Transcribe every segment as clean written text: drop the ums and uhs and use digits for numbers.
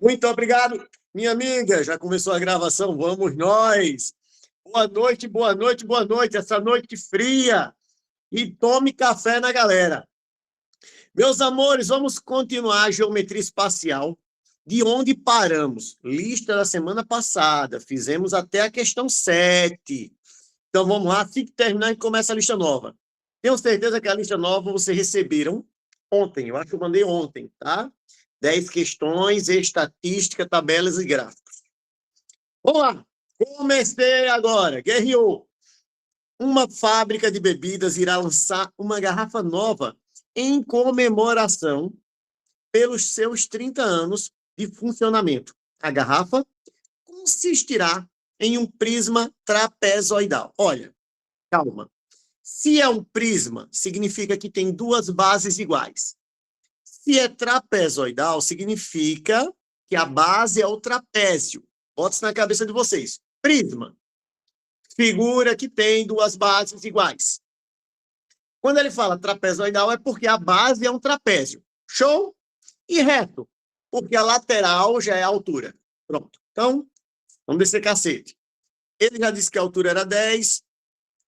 Muito obrigado, minha amiga. Já começou a gravação, vamos nós. Boa noite, boa noite, boa noite. Essa noite fria. E tome café na galera. Meus amores, vamos continuar a geometria espacial. De onde paramos? Lista da semana passada. Fizemos até a questão 7. Então vamos lá, assim que terminar, a gente começa a lista nova. Tenho certeza que a lista nova vocês receberam ontem. Eu acho que eu mandei ontem, tá? 10 questões, estatística, tabelas e gráficos. Vamos lá. Comecei agora. Guerreou. Uma fábrica de bebidas irá lançar uma garrafa nova em comemoração pelos seus 30 anos de funcionamento. A garrafa consistirá em um prisma trapezoidal. Olha, calma. Se é um prisma, significa que tem duas bases iguais. Se é trapezoidal, significa que a base é o trapézio. Bota isso na cabeça de vocês. Prisma. Figura que tem duas bases iguais. Quando ele fala trapezoidal, é porque a base é um trapézio. Show? E reto, porque a lateral já é a altura. Pronto. Então, vamos descer cacete. Ele já disse que a altura era 10,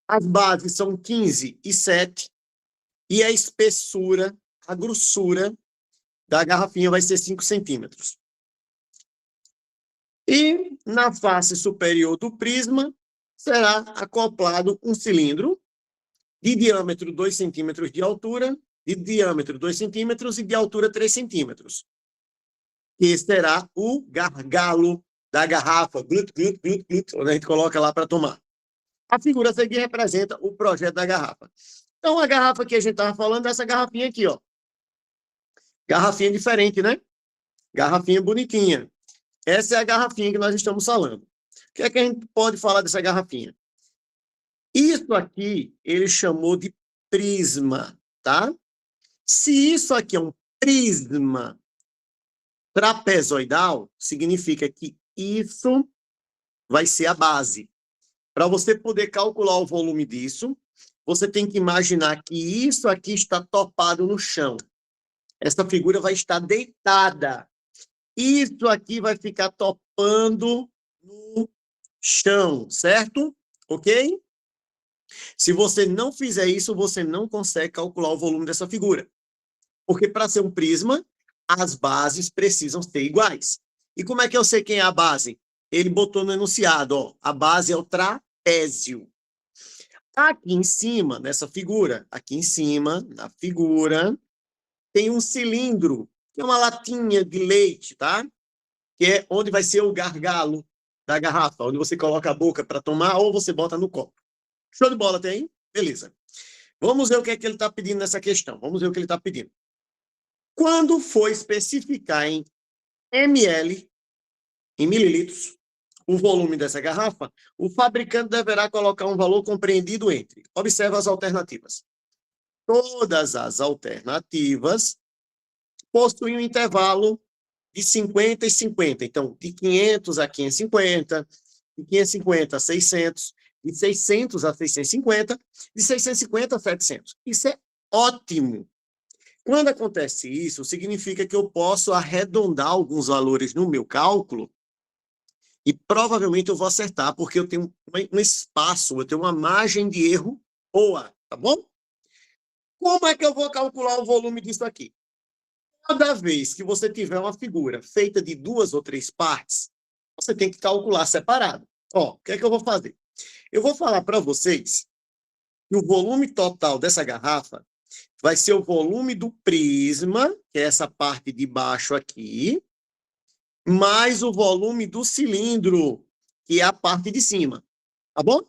as bases são 15 e 7, e a espessura, a grossura da garrafinha vai ser 5 centímetros. E na face superior do prisma será acoplado um cilindro de diâmetro 2 centímetros de altura, de diâmetro 2 centímetros e de altura 3 centímetros. Que será o gargalo da garrafa, onde a gente coloca lá para tomar. A figura a seguir representa o projeto da garrafa. Então, a garrafa que a gente estava falando é essa garrafinha aqui, ó. Garrafinha diferente, né? Garrafinha bonitinha. Essa é a garrafinha que nós estamos falando. O que é que a gente pode falar dessa garrafinha? Isso aqui, ele chamou de prisma, tá? Se isso aqui é um prisma trapezoidal, significa que isso vai ser a base. Para você poder calcular o volume disso, você tem que imaginar que isso aqui está topado no chão. Essa figura vai estar deitada. Isso aqui vai ficar topando no chão, certo? Ok? Se você não fizer isso, você não consegue calcular o volume dessa figura. Porque para ser um prisma, as bases precisam ser iguais. E como é que eu sei quem é a base? Ele botou no enunciado, ó, a base é o trapézio. Aqui em cima, nessa figura, aqui em cima, na figura, tem um cilindro, que é uma latinha de leite, tá? Que é onde vai ser o gargalo da garrafa, onde você coloca a boca para tomar ou você bota no copo. Show de bola, tem? Beleza. Vamos ver o que é que ele está pedindo nessa questão. Vamos ver o que ele está pedindo. Quando for especificar em ml, em mililitros, o volume dessa garrafa, o fabricante deverá colocar um valor compreendido entre. Observe as alternativas. Todas as alternativas possuem um intervalo de 50 e 50. Então, de 500 a 550, de 550 a 600, de 600 a 650, de 650 a 700. Isso é ótimo. Quando acontece isso, significa que eu posso arredondar alguns valores no meu cálculo e provavelmente eu vou acertar, porque eu tenho um espaço, eu tenho uma margem de erro boa, tá bom? Como é que eu vou calcular o volume disso aqui? Cada vez que você tiver uma figura feita de 2 ou 3 partes, você tem que calcular separado. Ó, o que é que eu vou fazer? Eu vou falar para vocês que o volume total dessa garrafa vai ser o volume do prisma, que é essa parte de baixo aqui, mais o volume do cilindro, que é a parte de cima. Tá bom?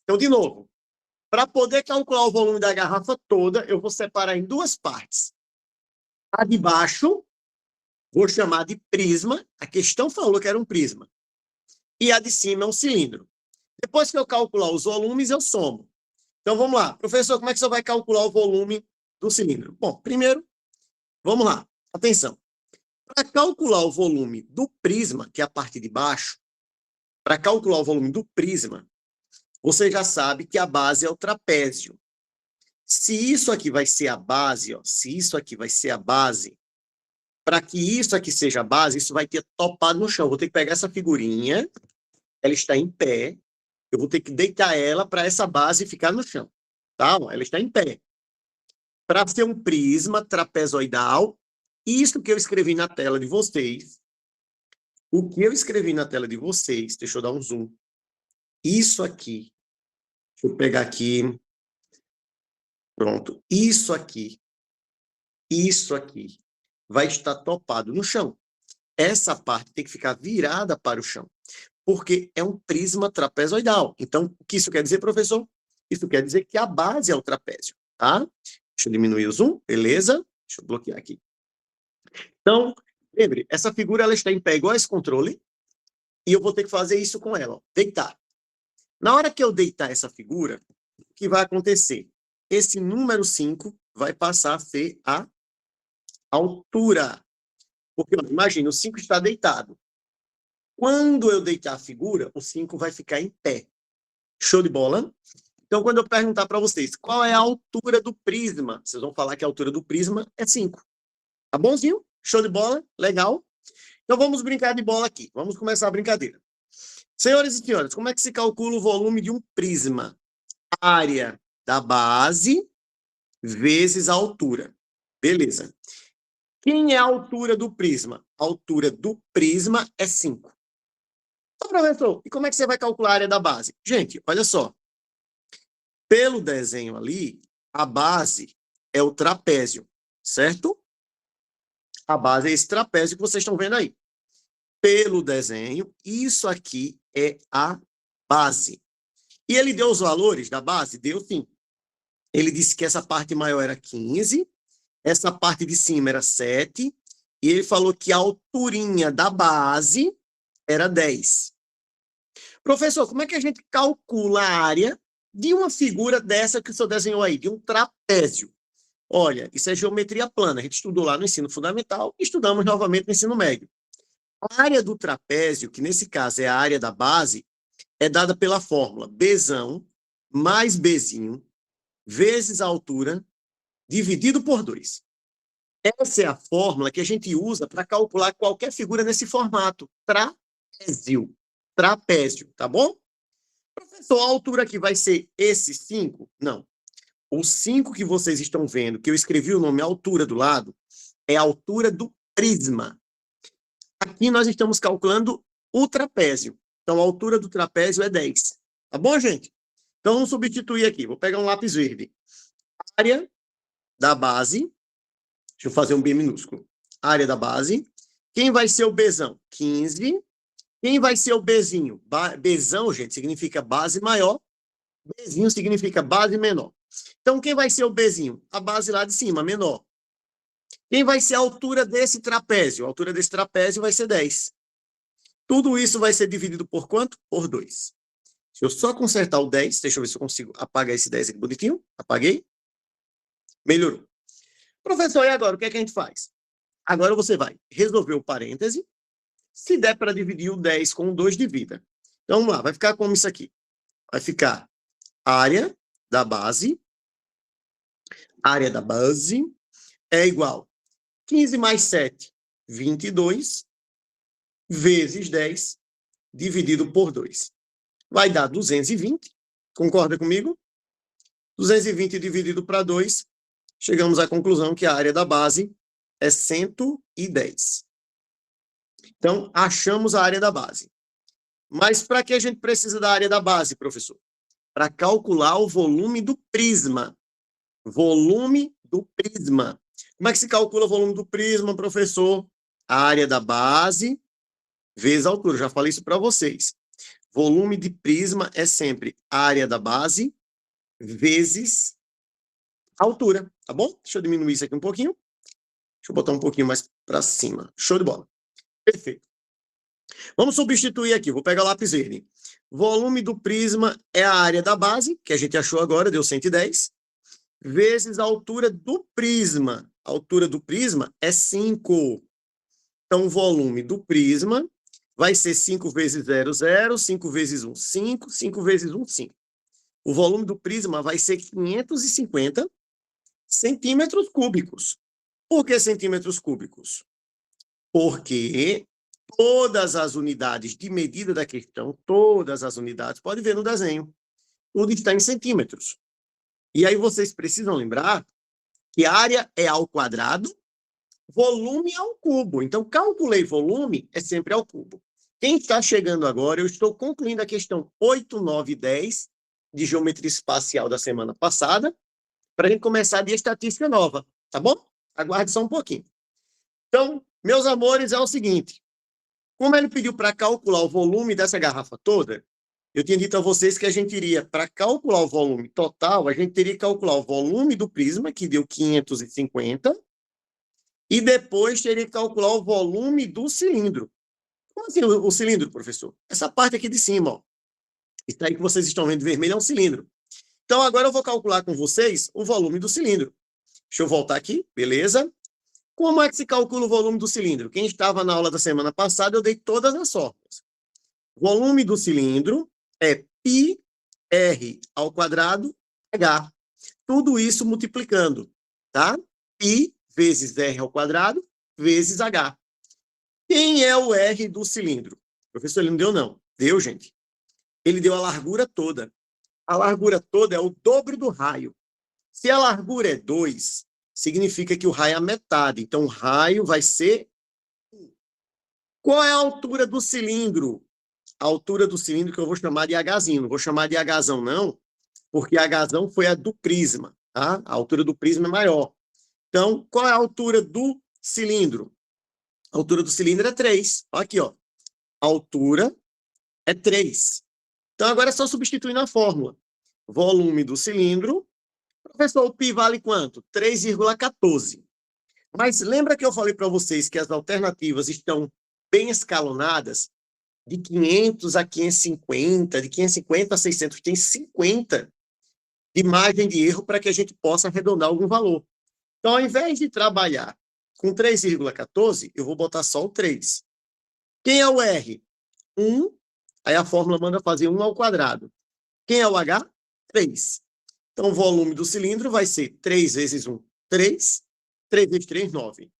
Então, de novo, para poder calcular o volume da garrafa toda, eu vou separar em 2 partes. A de baixo, vou chamar de prisma, a questão falou que era um prisma. E a de cima é um cilindro. Depois que eu calcular os volumes, eu somo. Então, vamos lá. Professor, como é que você vai calcular o volume do cilindro? Bom, primeiro, vamos lá. Atenção. Para calcular o volume do prisma, que é a parte de baixo, para calcular o volume do prisma, você já sabe que a base é o trapézio. Se isso aqui vai ser a base, ó, se isso aqui vai ser a base, para que isso aqui seja a base, isso vai ter topado no chão. Vou ter que pegar essa figurinha, ela está em pé, eu vou ter que deitar ela para essa base ficar no chão, tá? Ela está em pé. Para ser um prisma trapezoidal, isso que eu escrevi na tela de vocês, o que eu escrevi na tela de vocês, deixa eu dar um zoom, isso aqui, deixa eu pegar aqui, pronto, isso aqui, vai estar topado no chão. Essa parte tem que ficar virada para o chão, porque é um prisma trapezoidal. Então, o que isso quer dizer, professor? Isso quer dizer que a base é o trapézio, tá? Deixa eu diminuir o zoom, beleza? Deixa eu bloquear aqui. Então, lembre, essa figura ela está em pé igual a esse controle, e eu vou ter que fazer isso com ela, ó, deitar. Na hora que eu deitar essa figura, o que vai acontecer? Esse número 5 vai passar a ser a altura. Porque, imagina, o 5 está deitado. Quando eu deitar a figura, o 5 vai ficar em pé. Show de bola? Então, quando eu perguntar para vocês qual é a altura do prisma, vocês vão falar que a altura do prisma é 5. Tá bonzinho? Show de bola? Legal? Então, vamos brincar de bola aqui. Vamos começar a brincadeira. Senhoras e senhores, como é que se calcula o volume de um prisma? Área da base vezes a altura. Beleza. Quem é a altura do prisma? A altura do prisma é 5. Então, professor, e como é que você vai calcular a área da base? Gente, olha só. Pelo desenho ali, a base é o trapézio, certo? A base é esse trapézio que vocês estão vendo aí. Pelo desenho, isso aqui é a base. E ele deu os valores da base? Deu sim. Ele disse que essa parte maior era 15, essa parte de cima era 7, e ele falou que a alturinha da base era 10. Professor, como é que a gente calcula a área de uma figura dessa que o senhor desenhou aí, de um trapézio? Olha, isso é geometria plana. A gente estudou lá no ensino fundamental e estudamos novamente no ensino médio. A área do trapézio, que nesse caso é a área da base, é dada pela fórmula Bzão mais Bzinho vezes a altura dividido por 2. Essa é a fórmula que a gente usa para calcular qualquer figura nesse formato. Trapézio. Trapézio, tá bom? Professor, a altura aqui vai ser esse 5? Não. O 5 que vocês estão vendo, que eu escrevi o nome altura do lado, é a altura do prisma. Aqui nós estamos calculando o trapézio. Então, a altura do trapézio é 10. Tá bom, gente? Então, vamos substituir aqui. Vou pegar um lápis verde. Área da base. Deixa eu fazer um B minúsculo. Área da base. Quem vai ser o Bzão? 15. Quem vai ser o Bzinho? Bzão, gente, significa base maior. Bzinho significa base menor. Então, quem vai ser o Bzinho? A base lá de cima, menor. Quem vai ser a altura desse trapézio? A altura desse trapézio vai ser 10. Tudo isso vai ser dividido por quanto? Por 2. Se eu só consertar o 10, deixa eu ver se eu consigo apagar esse 10 aqui bonitinho. Apaguei. Melhorou. Professor, e agora? O que é que a gente faz? Agora você vai resolver o parêntese. Se der para dividir o 10 com 2, divida. Então, vamos lá. Vai ficar como isso aqui. Vai ficar área da base. Área da base é igual 15 mais 7, 22, vezes 10, dividido por 2. Vai dar 220. Concorda comigo? 220 dividido para 2, chegamos à conclusão que a área da base é 110. Então, achamos a área da base. Mas para que a gente precisa da área da base, professor? Para calcular o volume do prisma. Volume do prisma. Como é que se calcula o volume do prisma, professor? A área da base vezes a altura. Já falei isso para vocês. Volume de prisma é sempre a área da base vezes a altura, tá bom? Deixa eu diminuir isso aqui um pouquinho. Deixa eu botar um pouquinho mais para cima. Show de bola. Perfeito. Vamos substituir aqui. Vou pegar o lápis verde. Volume do prisma é a área da base, que a gente achou agora, deu 110, vezes a altura do prisma. A altura do prisma é 5. Então, o volume do prisma vai ser 5 vezes 0, 0, 5 vezes 1, 5, 5 vezes 1, 5. O volume do prisma vai ser 550 centímetros cúbicos. Por que centímetros cúbicos? Porque todas as unidades de medida da questão, todas as unidades, pode ver no desenho, tudo está em centímetros. E aí vocês precisam lembrar que área é ao quadrado, volume é ao cubo. Então, calculei volume, é sempre ao cubo. Quem está chegando agora, eu estou concluindo a questão 8, 9 e 10 de geometria espacial da semana passada, para a gente começar de estatística nova, tá bom? Aguarde só um pouquinho. Então, meus amores, é o seguinte. Como ele pediu para calcular o volume dessa garrafa toda, eu tinha dito a vocês que a gente iria, para calcular o volume total, a gente teria que calcular o volume do prisma, que deu 550, e depois teria que calcular o volume do cilindro. Como assim o cilindro, professor? Essa parte aqui de cima, ó. Isso aí que vocês estão vendo vermelho é um cilindro. Então, agora eu vou calcular com vocês o volume do cilindro. Deixa eu voltar aqui, beleza? Como é que se calcula o volume do cilindro? Quem estava na aula da semana passada, eu dei todas as fórmulas. O volume do cilindro é πr ao quadrado h. Tudo isso multiplicando, tá? Π vezes r ao quadrado vezes h. Quem é o R do cilindro? O professor, ele não deu, não. Deu, gente. Ele deu a largura toda. A largura toda é o dobro do raio. Se a largura é 2, significa que o raio é a metade. Então, o raio vai ser 1. Qual é a altura do cilindro? A altura do cilindro que eu vou chamar de Hzinho. Não vou chamar de Hzão, não, porque Hzão foi a do prisma. Tá? A altura do prisma é maior. Então, qual é a altura do cilindro? A altura do cilindro é 3. Olha aqui, ó. A altura é 3. Então, agora é só substituir na fórmula. Volume do cilindro. Professor, o π vale quanto? 3,14. Mas lembra que eu falei para vocês que as alternativas estão bem escalonadas? De 500 a 550, de 550 a 600, tem 50 de margem de erro para que a gente possa arredondar algum valor. Então, ao invés de trabalhar com 3,14, eu vou botar só o 3. Quem é o R? 1. Aí a fórmula manda fazer 1 ao quadrado. Quem é o H? 3. Então, o volume do cilindro vai ser 3 vezes 1, 3. 3 vezes 3, 9.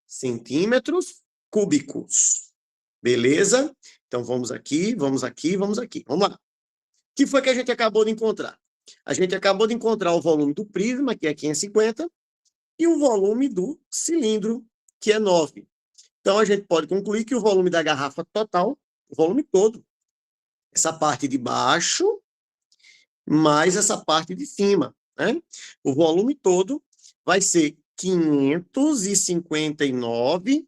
Centímetros cúbicos. Beleza? Então, vamos aqui, vamos aqui, vamos aqui. Vamos lá. O que foi que a gente acabou de encontrar? A gente acabou de encontrar o volume do prisma, que é 550, e o volume do cilindro, que é 9. Então, a gente pode concluir que o volume da garrafa total, o volume todo, essa parte de baixo, mais essa parte de cima, né? O volume todo vai ser 559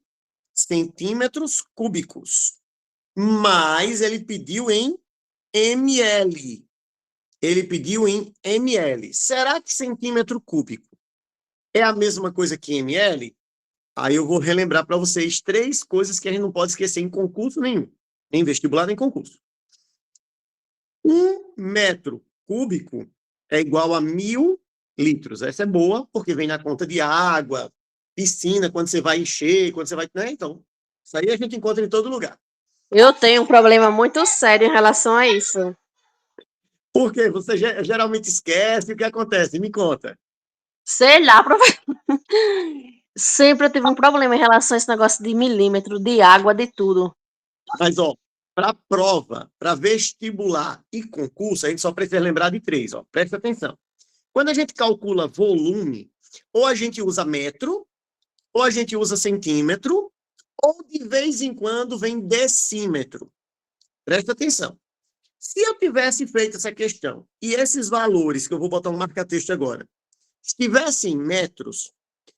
centímetros cúbicos. Mas ele pediu em ml. Ele pediu em ml. Será que centímetro cúbico é a mesma coisa que ml? Aí eu vou relembrar para vocês 3 coisas que a gente não pode esquecer em concurso nenhum. Nem vestibular, nem concurso. 1 metro cúbico é igual a 1.000 litros. Essa é boa, porque vem na conta de água, piscina, quando você vai encher, quando você vai... Né? Então, isso aí a gente encontra em todo lugar. Eu tenho um problema muito sério em relação a isso. Por quê? Você geralmente esquece, o que acontece? Me conta. Sei lá, professor. Sempre eu tive um problema em relação a esse negócio de milímetro, de água, de tudo. Mas, ó, para prova, para vestibular e concurso, a gente só precisa lembrar de 3, ó. Presta atenção. Quando a gente calcula volume, ou a gente usa metro, ou a gente usa centímetro, ou de vez em quando vem decímetro. Presta atenção. Se eu tivesse feito essa questão e esses valores, que eu vou botar um marca-texto agora, estivessem em metros,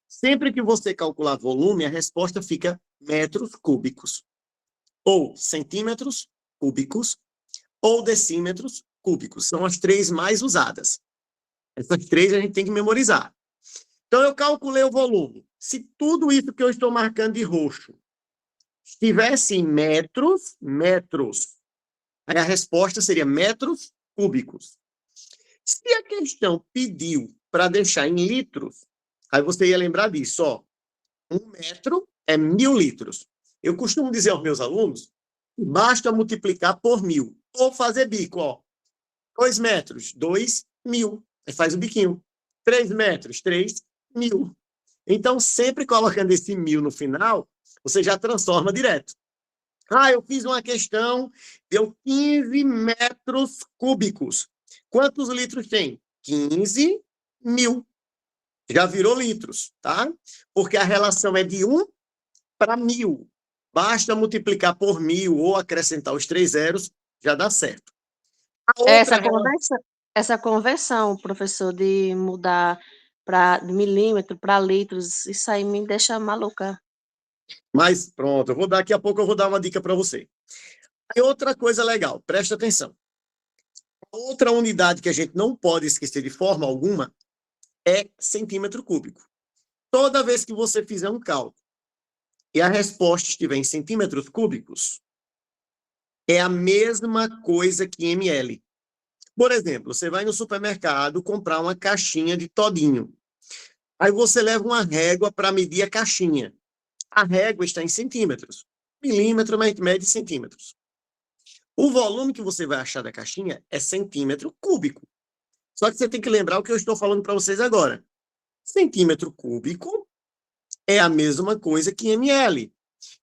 sempre que você calcular volume, a resposta fica metros cúbicos. Ou centímetros cúbicos, ou decímetros cúbicos. São as 3 mais usadas. Essas 3 a gente tem que memorizar. Então, eu calculei o volume. Se tudo isso que eu estou marcando de roxo estivesse em metros, aí a resposta seria metros cúbicos. Se a questão pediu para deixar em litros, aí você ia lembrar disso, ó. 1 metro é 1.000 litros. Eu costumo dizer aos meus alunos, basta multiplicar por 1.000. Ou fazer bico, ó. 2 metros, 2.000. Aí faz o biquinho. 3 metros, 3.000. Então, sempre colocando esse 1000 no final, você já transforma direto. Eu fiz uma questão, deu 15 metros cúbicos. Quantos litros tem? 15 mil. Já virou litros, tá? Porque a relação é de 1 para 1000. Basta multiplicar por 1000 ou acrescentar os 3 zeros, já dá certo. A outra Essa conversão, professor, de mudar de milímetro para litros, isso aí me deixa maluca. Mas pronto, daqui a pouco eu vou dar uma dica para você. E outra coisa legal, presta atenção. Outra unidade que a gente não pode esquecer de forma alguma é centímetro cúbico. Toda vez que você fizer um cálculo e a resposta estiver em centímetros cúbicos, é a mesma coisa que ml. Por exemplo, você vai no supermercado comprar uma caixinha de todinho. Aí você leva uma régua para medir a caixinha. A régua está em centímetros. Milímetro mede centímetros. O volume que você vai achar da caixinha é centímetro cúbico. Só que você tem que lembrar o que eu estou falando para vocês agora. Centímetro cúbico é a mesma coisa que ml.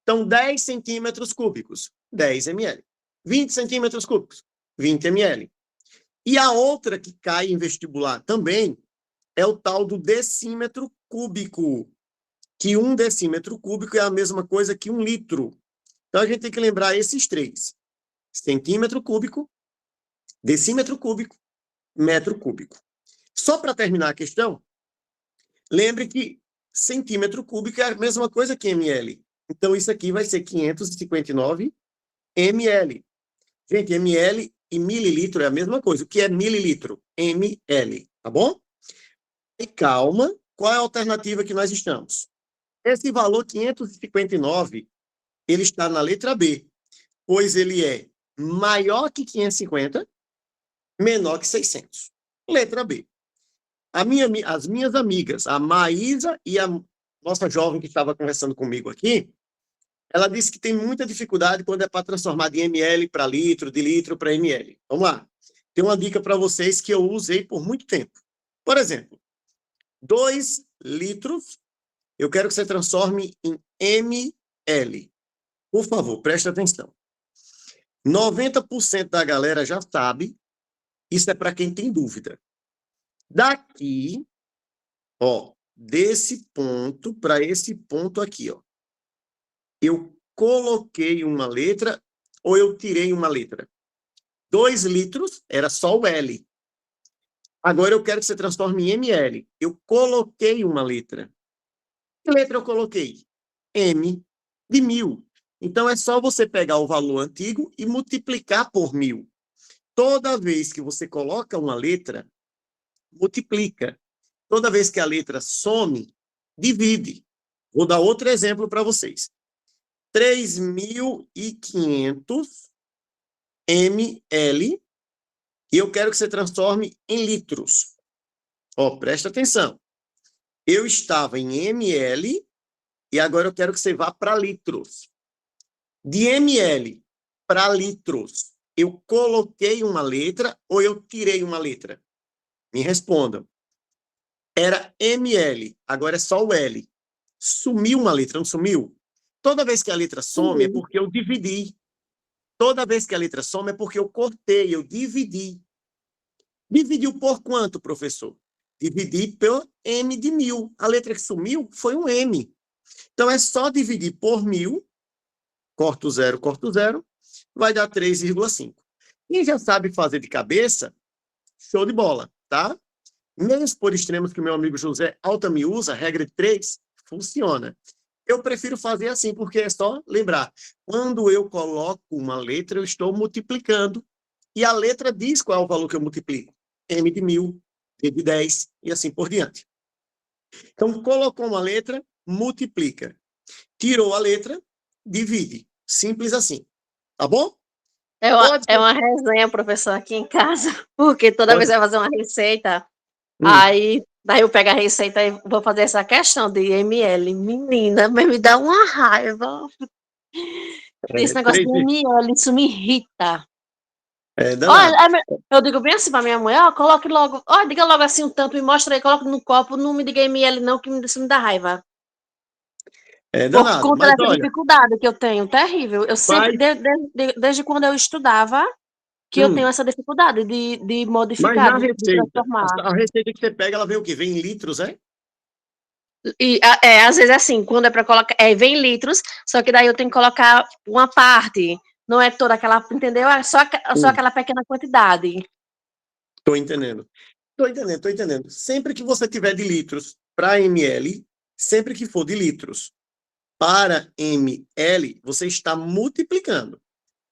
Então, 10 centímetros cúbicos, 10 ml. 20 centímetros cúbicos, 20 ml. E a outra que cai em vestibular também é o tal do decímetro cúbico, que 1 decímetro cúbico é a mesma coisa que 1 litro. Então, a gente tem que lembrar esses três. Centímetro cúbico, decímetro cúbico, metro cúbico. Só para terminar a questão, lembre que centímetro cúbico é a mesma coisa que ml. Então, isso aqui vai ser 559 ml. Gente, ml e mililitro é a mesma coisa. O que é mililitro? ml, tá bom? E calma, qual é a alternativa que nós estamos? Esse valor 559, ele está na letra B, pois ele é maior que 550, menor que 600. Letra B. As minhas amigas, a Maísa e a nossa jovem que estava conversando comigo aqui, ela disse que tem muita dificuldade quando é para transformar de ml para litro, de litro para ml. Vamos lá. Tem uma dica para vocês que eu usei por muito tempo. Por exemplo, 2 litros, eu quero que você transforme em ml. Por favor, preste atenção. 90% da galera já sabe, isso é para quem tem dúvida. Daqui, desse ponto para esse ponto aqui, eu coloquei uma letra ou eu tirei uma letra? 2 litros era só o L. Agora eu quero que você transforme em ml. Eu coloquei uma letra. Que letra eu coloquei? M de 1000. Então é só você pegar o valor antigo e multiplicar por 1000. Toda vez que você coloca uma letra, multiplica. Toda vez que a letra some, divide. Vou dar outro exemplo para vocês. 3.500 ml e eu quero que você transforme em litros. Presta atenção. Eu estava em ml e agora eu quero que você vá para litros. De ml para litros, eu coloquei uma letra ou eu tirei uma letra? Me respondam. Era ml, agora é só o L. Sumiu uma letra, não sumiu? Toda vez que a letra some é porque eu dividi. Toda vez que a letra some é porque eu cortei, eu dividi. Dividiu por quanto, professor? Dividi por M de 1000. A letra que sumiu foi um M. Então, é só dividir por 1000, corta o zero, vai dar 3,5. Quem já sabe fazer de cabeça, show de bola, tá? Meios por extremos que o meu amigo José Altami usa, regra de 3, funciona. Eu prefiro fazer assim, porque é só lembrar. Quando eu coloco uma letra, eu estou multiplicando. E a letra diz qual é o valor que eu multiplico. M de 1000, D de 10 e assim por diante. Então, colocou uma letra, multiplica. Tirou a letra, divide. Simples assim. Tá bom? É uma resenha, professor, aqui em casa, porque toda vez que vai fazer uma receita, daí eu pego a receita e vou fazer essa questão de ml. Menina, mas me dá uma raiva. Esse negócio de ml, isso me irrita. É danado. Olha, eu digo bem assim pra minha mãe, ó, coloque logo, ó, diga logo assim um tanto, me mostra aí, coloque no copo, não me diga ml não, que isso me dá raiva. É Por danado. conta Mas dessa olha, dificuldade que eu tenho, terrível. Eu sempre, faz. desde quando eu estudava, que eu tenho Hum, essa dificuldade de mas modificar, na de receita, transformar. a receita que você pega, ela vem o quê? Vem em litros, é? E às vezes assim, quando é para colocar, vem litros, só que daí eu tenho que colocar uma parte, não é toda aquela, entendeu? É só Hum, aquela pequena quantidade. tô entendendo. Tô entendendo, tô entendendo. Sempre que você tiver de litros para ml, sempre que for de litros para ml, você está multiplicando.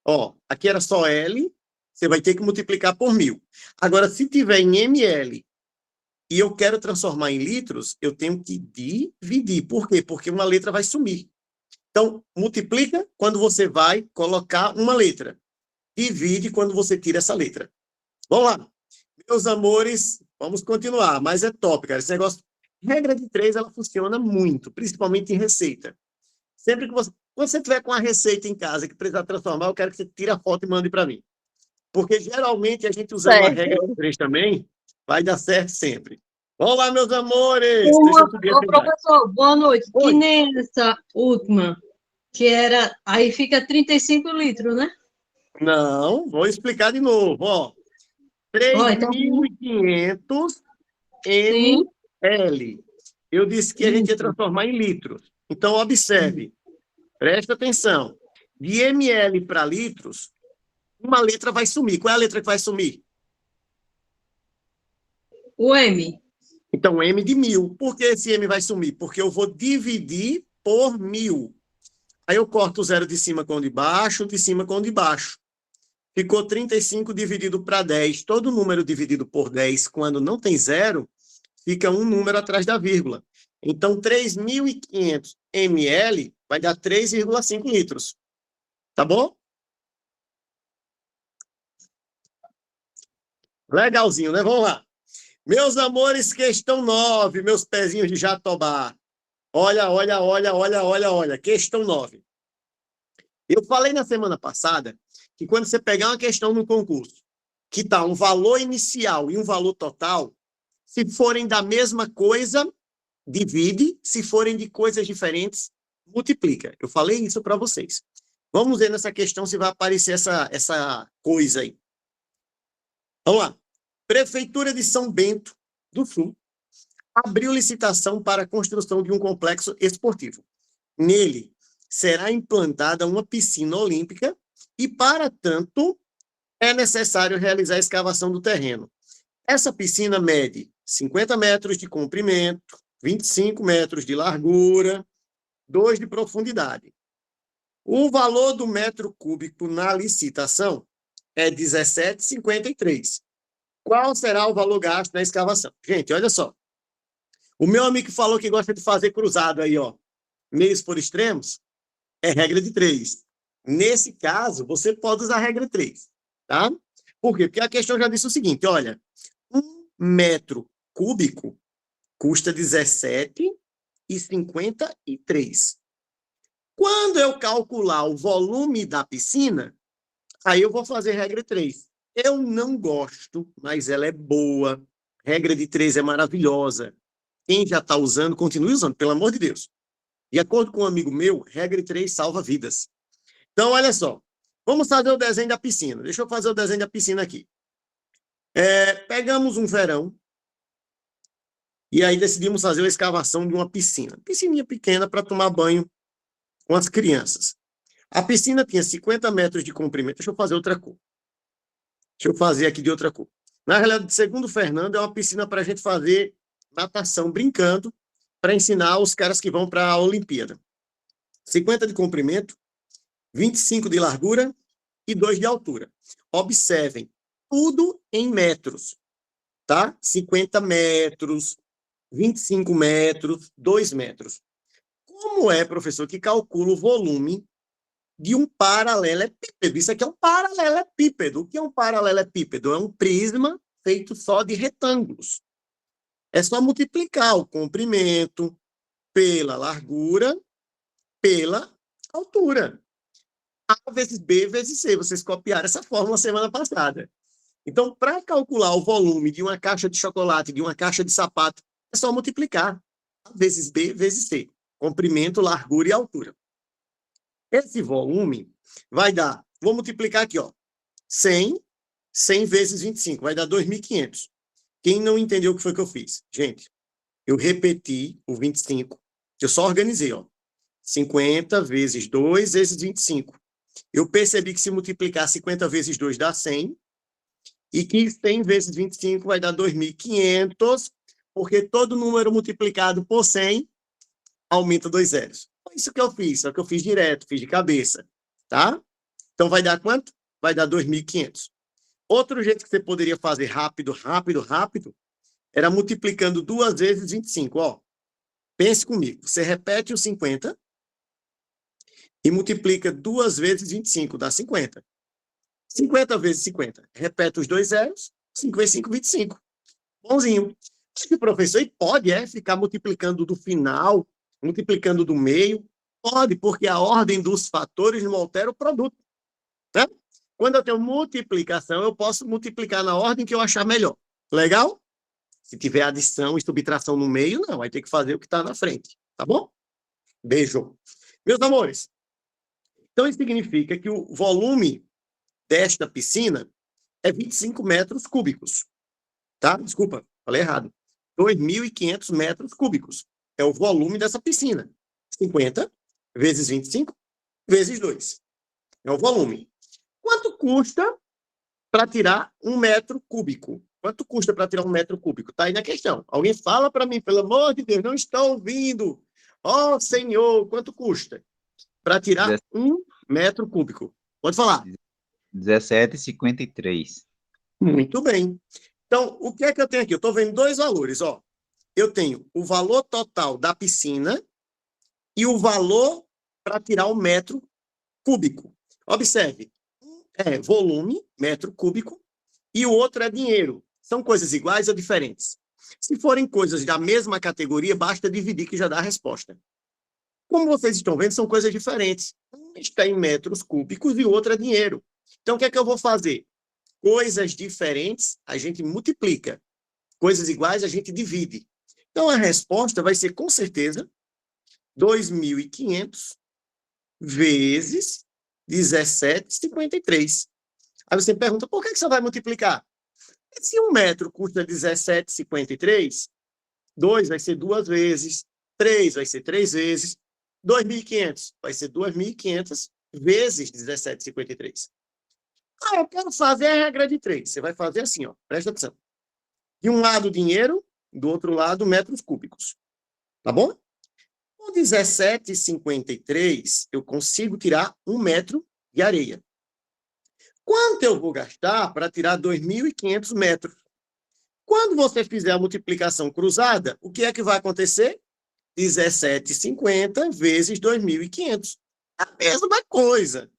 Ó, aqui era só L, você vai ter que multiplicar por 1.000. Agora, se tiver em ml e eu quero transformar em litros, eu tenho que dividir. Por quê? Porque uma letra vai sumir. Então, multiplica quando você vai colocar uma letra. Divide quando você tira essa letra. Vamos lá. Meus amores, vamos continuar. Mas é top, cara. Esse negócio, regra de 3, ela funciona muito, principalmente em receita. Sempre que você, quando você tiver com a receita em casa que precisar transformar, eu quero que você tire a foto e mande para mim. Porque geralmente a gente usando uma regra de Certo. 3 também, vai dar certo sempre. Vamos lá, meus amores. Deixa Uma, eu subir ô, essa imagem. professor, boa noite. Que Oi. nem essa última, que era. Aí fica 35 litros, né? Não, vou explicar de novo. Ó, Ó, então, 3.500 sim. ml. Eu disse que a gente ia Isso. transformar em litros. Então, observe, presta atenção. De ml para litros, uma letra vai sumir. Qual é a letra que vai sumir? O M. Então, M de 1.000. Por que esse M vai sumir? Porque eu vou dividir por 1.000. Aí eu corto o zero de cima com o de baixo, de cima com o de baixo. Ficou 35 dividido para 10. Todo número dividido por 10, quando não tem zero, fica um número atrás da vírgula. Então, 3.500 ml vai dar 3,5 litros. Tá bom? Legalzinho, né? Vamos lá. Meus amores, questão 9, meus pezinhos de jatobá. Olha, olha, olha, olha, olha, olha. Questão 9. Eu falei na semana passada que quando você pegar uma questão no concurso, que está um valor inicial e um valor total, se forem da mesma coisa, divide. Se forem de coisas diferentes, multiplica. Eu falei isso para vocês. Vamos ver nessa questão se vai aparecer essa coisa aí. Vamos lá. Prefeitura de São Bento do Sul abriu licitação para a construção de um complexo esportivo. Nele será implantada uma piscina olímpica e, para tanto, é necessário realizar a escavação do terreno. Essa piscina mede 50 metros de comprimento, 25 metros de largura, 2 de profundidade. O valor do metro cúbico na licitação é R$ 17,53. Qual será o valor gasto na escavação? Gente, olha só. O meu amigo falou que gosta de fazer cruzado aí, ó, meios por extremos, é regra de 3. Nesse caso, você pode usar a regra 3, tá? Por quê? Porque a questão já disse o seguinte, olha, 1 metro cúbico custa 17,53. Quando eu calcular o volume da piscina, aí eu vou fazer regra 3. Eu não gosto, mas ela é boa. Regra de 3 é maravilhosa. Quem já está usando, continue usando, pelo amor de Deus. De acordo com um amigo meu, regra de 3 salva vidas. Então, olha só. Vamos fazer o desenho da piscina. Deixa eu fazer o desenho da piscina aqui. Pegamos um verão e aí decidimos fazer a escavação de uma piscina. Piscininha pequena para tomar banho com as crianças. A piscina tinha 50 metros de comprimento. Deixa eu fazer outra cor. Deixa eu fazer aqui de outra cor. Na realidade, segundo o Fernando, é uma piscina para a gente fazer natação brincando, para ensinar os caras que vão para a Olimpíada. 50 de comprimento, 25 de largura e 2 de altura. Observem, tudo em metros, tá? 50 metros, 25 metros, 2 metros. Como é, professor, que calcula o volume de um paralelepípedo? Isso aqui é um paralelepípedo. O que é um paralelepípedo? É um prisma feito só de retângulos. É só multiplicar o comprimento pela largura, pela altura. A vezes B vezes C. Vocês copiaram essa fórmula semana passada. Então, para calcular o volume de uma caixa de chocolate, de uma caixa de sapato, é só multiplicar. A vezes B vezes C. Comprimento, largura e altura. Esse volume vai dar, vou multiplicar aqui, ó, 100 vezes 25, vai dar 2.500. Quem não entendeu o que foi que eu fiz? Gente, eu repeti o 25, eu só organizei, ó, 50 vezes 2 vezes 25. Eu percebi que se multiplicar 50 vezes 2 dá 100, e que 100 vezes 25 vai dar 2.500, porque todo número multiplicado por 100 aumenta 2 zeros. Foi isso que eu fiz, só que eu fiz direto, fiz de cabeça, tá? Então vai dar quanto? Vai dar 2.500. Outro jeito que você poderia fazer rápido, era multiplicando 2 vezes 25, ó. Pense comigo, você repete o 50 e multiplica 2 vezes 25, dá 50. 50 vezes 50, repete os 2 zeros, 5 vezes 5, 25. Bonzinho. Acho que o professor pode ficar multiplicando do final, multiplicando do meio. Pode, porque a ordem dos fatores não altera o produto. Né? Quando eu tenho multiplicação, eu posso multiplicar na ordem que eu achar melhor. Legal? Se tiver adição e subtração no meio, não. Vai ter que fazer o que está na frente. Tá bom? Beijo. Meus amores, então isso significa que o volume desta piscina é 25 metros cúbicos. Tá? Desculpa, falei errado. 2.500 metros cúbicos. É o volume dessa piscina. 50 vezes 25 vezes 2. É o volume. Quanto custa para tirar 1 metro cúbico? Quanto custa para tirar 1 metro cúbico? Está aí na questão. Alguém fala para mim, pelo amor de Deus, não estou ouvindo. Ó, Senhor, quanto custa para tirar 1 metro cúbico? Pode falar. 17,53. Muito bem. Então, o que é que eu tenho aqui? Eu estou vendo dois valores, ó. Eu tenho o valor total da piscina e o valor para tirar 1 metro cúbico. Observe, um é volume, metro cúbico, e o outro é dinheiro. São coisas iguais ou diferentes? Se forem coisas da mesma categoria, basta dividir que já dá a resposta. Como vocês estão vendo, são coisas diferentes. Um está em metros cúbicos e o outro é dinheiro. Então, o que é que eu vou fazer? Coisas diferentes, a gente multiplica. Coisas iguais, a gente divide. Então, a resposta vai ser, com certeza, 2.500 vezes 17,53. Aí você pergunta, por que você vai multiplicar? Se 1 metro custa 17,53, 2 vai ser 2 vezes, 3 vai ser 3 vezes, 2.500 vai ser 2.500 vezes 17,53. Ah, eu quero fazer a regra de 3. Você vai fazer assim, ó, presta atenção. De um lado, dinheiro, do outro lado, metros cúbicos. Tá bom? Com 17,53, eu consigo tirar 1 metro de areia. Quanto eu vou gastar para tirar 2.500 metros? Quando você fizer a multiplicação cruzada, o que é que vai acontecer? 17,50 vezes 2.500. A mesma coisa.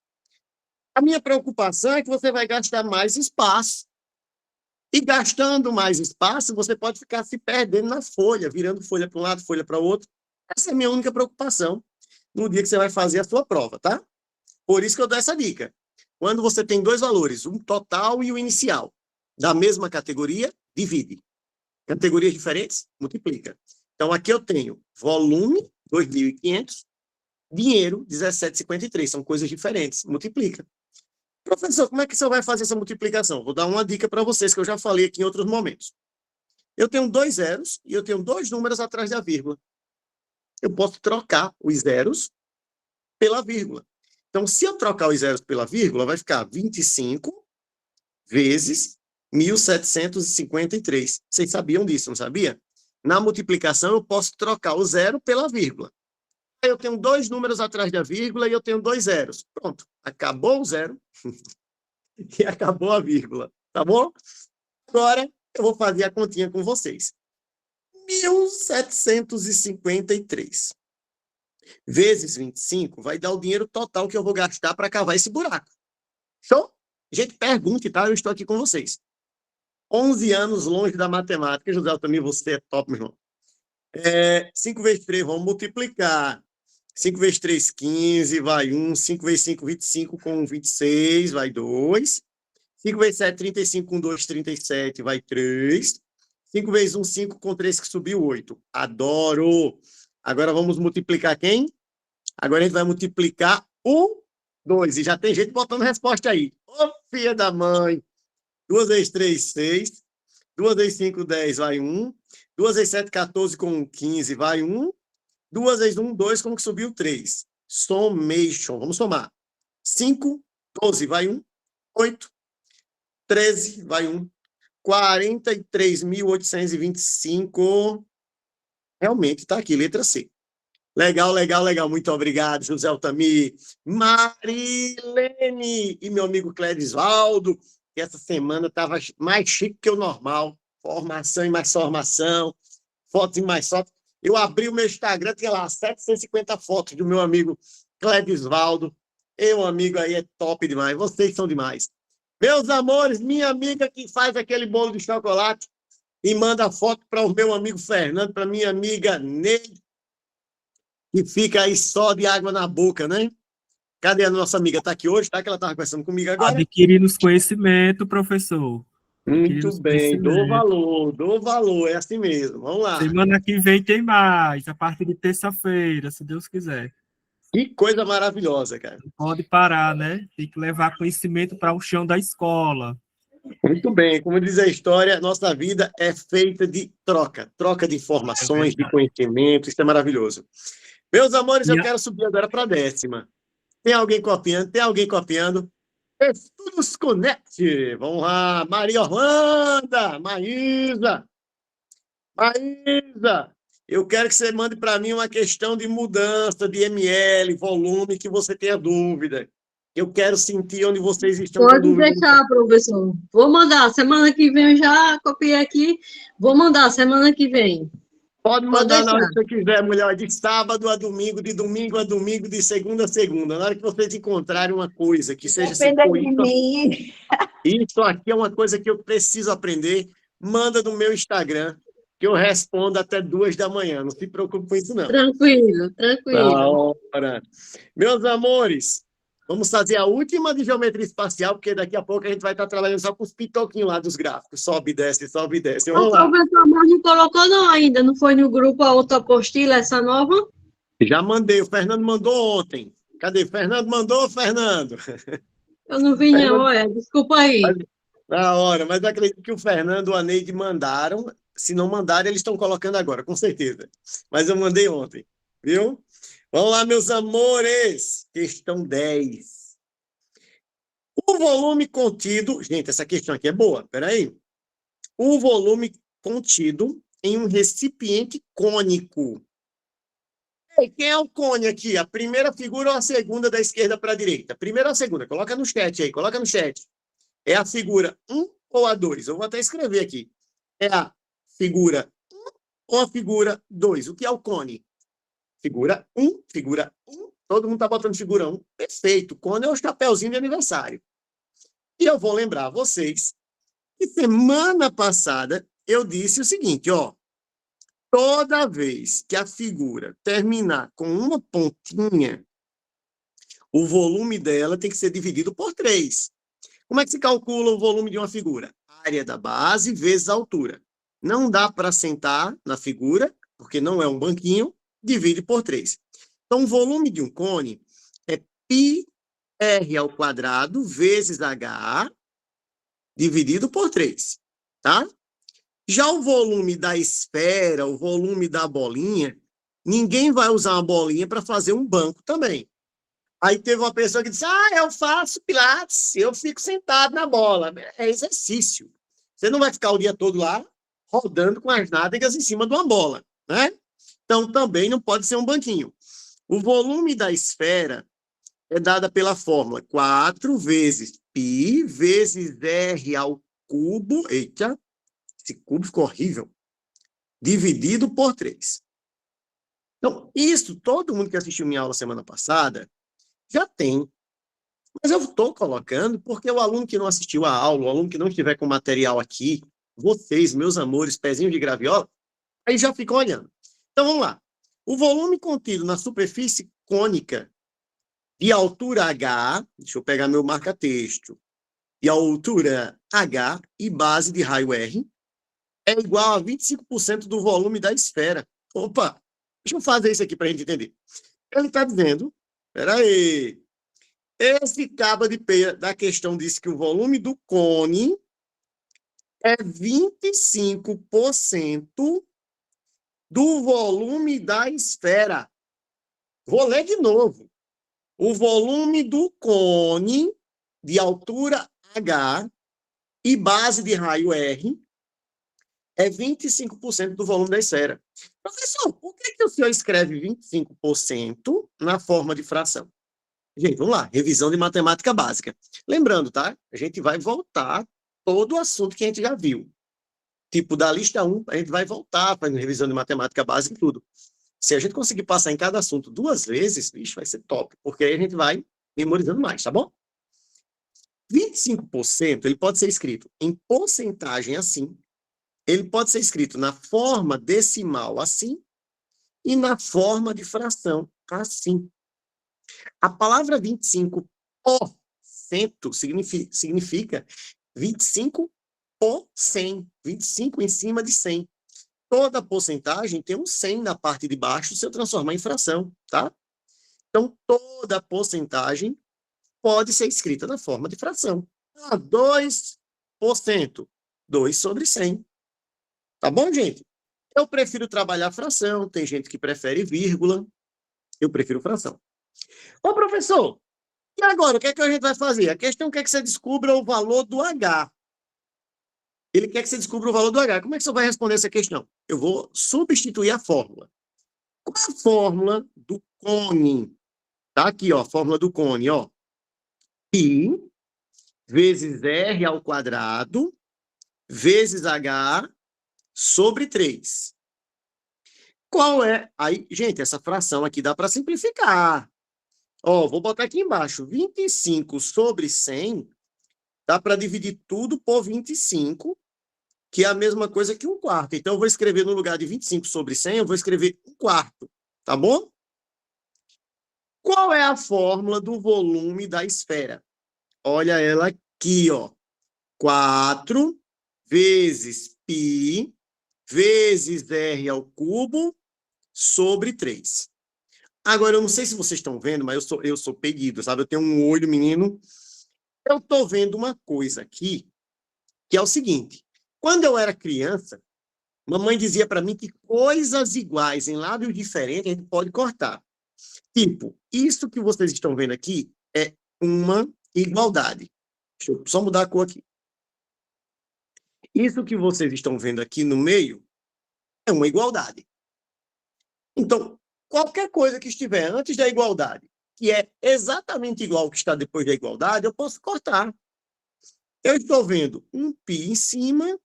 A minha preocupação é que você vai gastar mais espaço. E gastando mais espaço, você pode ficar se perdendo na folha, virando folha para um lado, folha para o outro. Essa é a minha única preocupação no dia que você vai fazer a sua prova, tá? Por isso que eu dou essa dica. Quando você tem dois valores, um total e o inicial, da mesma categoria, divide. Categorias diferentes, multiplica. Então, aqui eu tenho volume, 2.500, dinheiro, 17,53. São coisas diferentes, multiplica. Professor, como é que você vai fazer essa multiplicação? Vou dar uma dica para vocês que eu já falei aqui em outros momentos. Eu tenho 2 zeros e eu tenho 2 números atrás da vírgula. Eu posso trocar os zeros pela vírgula. Então, se eu trocar os zeros pela vírgula, vai ficar 25 vezes 1.753. Vocês sabiam disso, não sabia? Na multiplicação, eu posso trocar o zero pela vírgula. Aí eu tenho 2 números atrás da vírgula e eu tenho 2 zeros. Pronto, acabou o zero e acabou a vírgula, tá bom? Agora, eu vou fazer a continha com vocês. 1.753 vezes 25 vai dar o dinheiro total que eu vou gastar para cavar esse buraco. Show? Gente, pergunte, tá? Eu estou aqui com vocês. 11 anos longe da matemática. José, também você é top, meu irmão. 5 vezes 3, vamos multiplicar. 5 vezes 3, 15, vai 1. 5 vezes 5, 25, com 26, vai 2. 5 vezes 7, 35, com 2, 37, vai 3. 5 vezes 1, 5, com 3, que subiu 8. Adoro! Agora vamos multiplicar quem? Agora a gente vai multiplicar o 2. E já tem gente botando resposta aí. Ô, filha da mãe! 2 vezes 3, 6. 2 vezes 5, 10, vai 1. 2 vezes 7, 14, com 15, vai 1. 2 vezes 1, 2, como que subiu? 3. Summation. Vamos somar. 5, 12, vai 1. 8. 13, vai 1. 43.825. Realmente está aqui, letra C. Legal, legal, legal. Muito obrigado, José Altamir. Marilene e meu amigo Clérisvaldo, que essa semana estava mais chique que o normal. Formação e mais formação, fotos e mais fotos. Eu abri o meu Instagram, tinha lá 750 fotos do meu amigo Clérisvaldo. Meu amigo aí é top demais. Vocês são demais. Meus amores, minha amiga que faz aquele bolo de chocolate e manda foto para o meu amigo Fernando, para minha amiga Neide, que fica aí só de água na boca, né? Cadê a nossa amiga? Está aqui hoje, tá? Que ela estava conversando comigo agora. Adquirindo os conhecimentos, professor. Muito bem, dou valor, é assim mesmo. Vamos lá. Semana que vem tem mais, a partir de terça-feira, se Deus quiser. Que coisa maravilhosa, cara. Não pode parar, né? Tem que levar conhecimento para o chão da escola. Muito bem, como diz a história, nossa vida é feita de troca de informações, de conhecimento, isso é maravilhoso. Meus amores, eu quero subir agora para a 10ª. Tem alguém copiando? Tem alguém copiando? Estudos Connect. Vamos lá, Maria Orlando, Maísa. Eu quero que você mande para mim uma questão de mudança de ml, volume, que você tenha dúvida. Eu quero sentir onde vocês estão com dúvida. Pode deixar, professor. Vou mandar. Semana que vem eu já copiei aqui. Vou mandar semana que vem. Pode mandar na hora que você quiser, mulher. De sábado a domingo, de domingo a domingo, de segunda a segunda. Na hora que vocês encontrarem uma coisa que seja... Depende de mim. Isso aqui é uma coisa que eu preciso aprender. Manda no meu Instagram, que eu respondo até 2 da manhã. Não se preocupe com isso, não. Tranquilo. Da hora. Meus amores, vamos fazer a última de geometria espacial, porque daqui a pouco a gente vai estar trabalhando só com os pitoquinhos lá dos gráficos. Sobe e desce, sobe e desce. Vamos lá. O professor não colocou não ainda. Não foi no grupo a outra apostila, essa nova? Já mandei. O Fernando mandou ontem. Cadê? Fernando mandou, Fernando? Eu não vi, não. Desculpa aí. Da hora. Mas eu acredito que o Fernando e a Neide mandaram. Se não mandarem, eles estão colocando agora, com certeza. Mas eu mandei ontem, viu? Vamos lá, meus amores. Questão 10. O volume contido... Gente, essa questão aqui é boa. Espera aí. O volume contido em um recipiente cônico. E quem é o cone aqui? A primeira figura ou a segunda da esquerda para a direita? Primeira ou a segunda? Coloca no chat aí, coloca no chat. É a figura 1 ou a 2? Eu vou até escrever aqui. É a figura 1 ou a figura 2? O que é o cone? Figura 1, figura 1. Todo mundo está botando figura 1. Perfeito. Cone é o chapéuzinho de aniversário. E eu vou lembrar vocês que semana passada eu disse o seguinte, ó. Toda vez que a figura terminar com uma pontinha, o volume dela tem que ser dividido por 3. Como é que se calcula o volume de uma figura? Área da base vezes a altura. Não dá para sentar na figura, porque não é um banquinho, divide por 3. Então, o volume de um cone é πr² vezes h dividido por 3, tá? Já o volume da esfera, o volume da bolinha, ninguém vai usar uma bolinha para fazer um banco também. Aí teve uma pessoa que disse, eu faço pilates, eu fico sentado na bola. É exercício. Você não vai ficar o dia todo lá rodando com as nádegas em cima de uma bola, né? Então, também não pode ser um banquinho. O volume da esfera é dada pela fórmula 4 vezes π vezes r ao cubo. Eita! Esse cubo ficou horrível. Dividido por 3. Então, isso, todo mundo que assistiu minha aula semana passada já tem. Mas eu estou colocando porque o aluno que não assistiu a aula, o aluno que não estiver com material aqui, vocês, meus amores, pezinhos de graviola, aí já ficam olhando. Então, vamos lá. O volume contido na superfície cônica de altura H, deixa eu pegar meu marca-texto, de altura H e base de raio R, é igual a 25% do volume da esfera. Opa, deixa eu fazer isso aqui para a gente entender. Ele está dizendo, espera aí, esse cabo de peia da questão disse que o volume do cone é 25% do volume da esfera. Vou ler de novo. O volume do cone de altura H e base de raio R é 25% do volume da esfera. Professor, por que o senhor escreve 25% na forma de fração? Gente, vamos lá, revisão de matemática básica. Lembrando, tá? A gente vai voltar todo o assunto que a gente já viu. Tipo, da lista 1, a gente vai voltar fazendo revisão de matemática básica e tudo. Se a gente conseguir passar em cada assunto 2 vezes, bicho, vai ser top, porque aí a gente vai memorizando mais, tá bom? 25%, ele pode ser escrito em porcentagem assim, ele pode ser escrito na forma decimal assim e na forma de fração assim. A palavra 25% significa 25 por 100, 25 em cima de 100. Toda porcentagem tem um 100 na parte de baixo se eu transformar em fração, tá? Então, toda porcentagem pode ser escrita na forma de fração. 2%, 2 sobre 100. Tá bom, gente? Eu prefiro trabalhar fração, tem gente que prefere vírgula, eu prefiro fração. Ô, professor, e agora, o que é que a gente vai fazer? A questão quer que você descubra o valor do H. Ele quer que você descubra o valor do H. Como é que você vai responder essa questão? Eu vou substituir a fórmula. Qual é a fórmula do cone? Tá aqui, ó, a fórmula do cone, ó. Pi vezes R ao quadrado vezes H sobre 3. Qual é? Aí, gente, essa fração aqui dá para simplificar. Ó, vou botar aqui embaixo. 25 sobre 100 dá para dividir tudo por 25, que é a mesma coisa que 1/4. Então, eu vou escrever no lugar de 25 sobre 100, eu vou escrever 1/4. Tá bom? Qual é a fórmula do volume da esfera? Olha ela aqui, ó. 4 vezes π vezes r ao cubo sobre 3. Agora, eu não sei se vocês estão vendo, mas eu sou peguido, sabe? Eu tenho um olho, menino. Eu estou vendo uma coisa aqui, que é o seguinte. Quando eu era criança, mamãe dizia para mim que coisas iguais em lados diferentes a gente pode cortar. Tipo, isso que vocês estão vendo aqui é uma igualdade. Deixa eu só mudar a cor aqui. Isso que vocês estão vendo aqui no meio é uma igualdade. Então, qualquer coisa que estiver antes da igualdade, que é exatamente igual ao que está depois da igualdade, eu posso cortar. Eu estou vendo um π em cima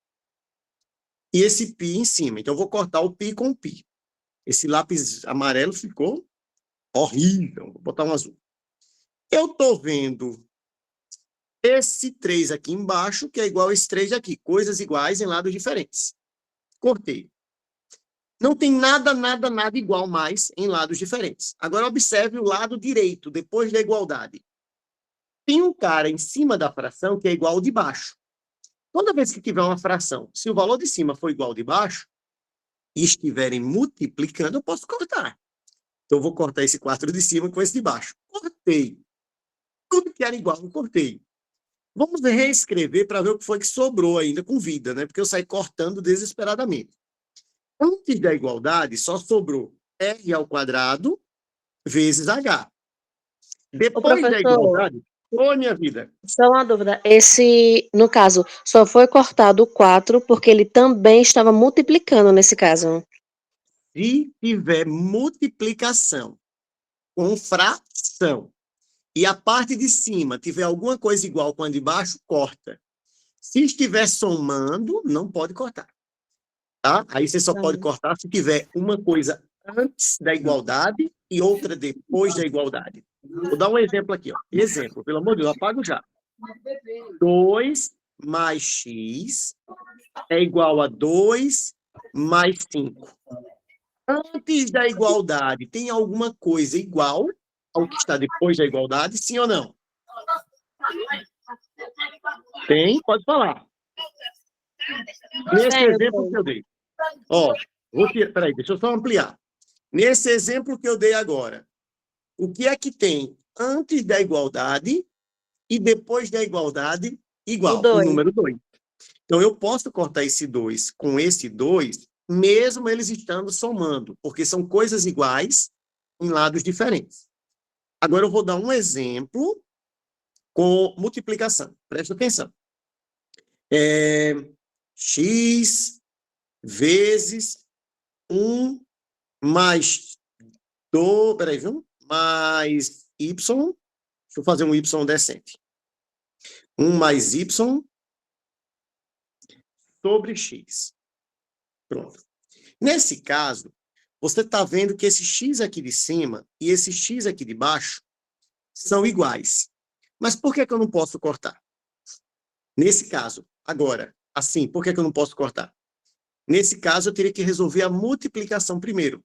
e esse π em cima. Então, eu vou cortar o π com o π. Esse lápis amarelo ficou horrível. Vou botar um azul. Eu estou vendo esse 3 aqui embaixo, que é igual a esse 3 aqui. Coisas iguais em lados diferentes. Cortei. Não tem nada igual mais em lados diferentes. Agora, observe o lado direito, depois da igualdade. Tem um cara em cima da fração que é igual ao de baixo. Toda vez que tiver uma fração, se o valor de cima for igual ao de baixo, e estiverem multiplicando, eu posso cortar. Então, eu vou cortar esse 4 de cima com esse de baixo. Cortei. Tudo que era igual, eu cortei. Vamos reescrever para ver o que foi que sobrou ainda com vida, né? Porque eu saí cortando desesperadamente. Antes da igualdade, só sobrou R ao quadrado vezes H. Depois da igualdade, minha vida. Só uma dúvida. Esse, no caso, só foi cortado o 4 porque ele também estava multiplicando nesse caso. Se tiver multiplicação com fração e a parte de cima tiver alguma coisa igual com a de baixo, corta. Se estiver somando, não pode cortar. Tá? Aí você só pode cortar se tiver uma coisa antes da igualdade e outra depois da igualdade. Vou dar um exemplo aqui. Ó. Exemplo, pelo amor de Deus, apago já. 2 mais x é igual a 2 mais 5. Antes da igualdade, tem alguma coisa igual ao que está depois da igualdade, sim ou não? Tem? Pode falar. Nesse exemplo que eu dei. Ó, peraí, deixa eu só ampliar. Nesse exemplo que eu dei agora, o que é que tem antes da igualdade e depois da igualdade igual? O número 2. Então, eu posso cortar esse 2 com esse 2, mesmo eles estando somando, porque são coisas iguais em lados diferentes. Agora, eu vou dar um exemplo com multiplicação. Presta atenção. X vezes 1 mais 2, peraí, viu? Mais y, deixa eu fazer um y decente. 1 mais y sobre x. Pronto. Nesse caso, você está vendo que esse x aqui de cima e esse x aqui de baixo são iguais. Mas por que eu não posso cortar? Nesse caso, agora, assim, por que eu não posso cortar? Nesse caso, eu teria que resolver a multiplicação primeiro.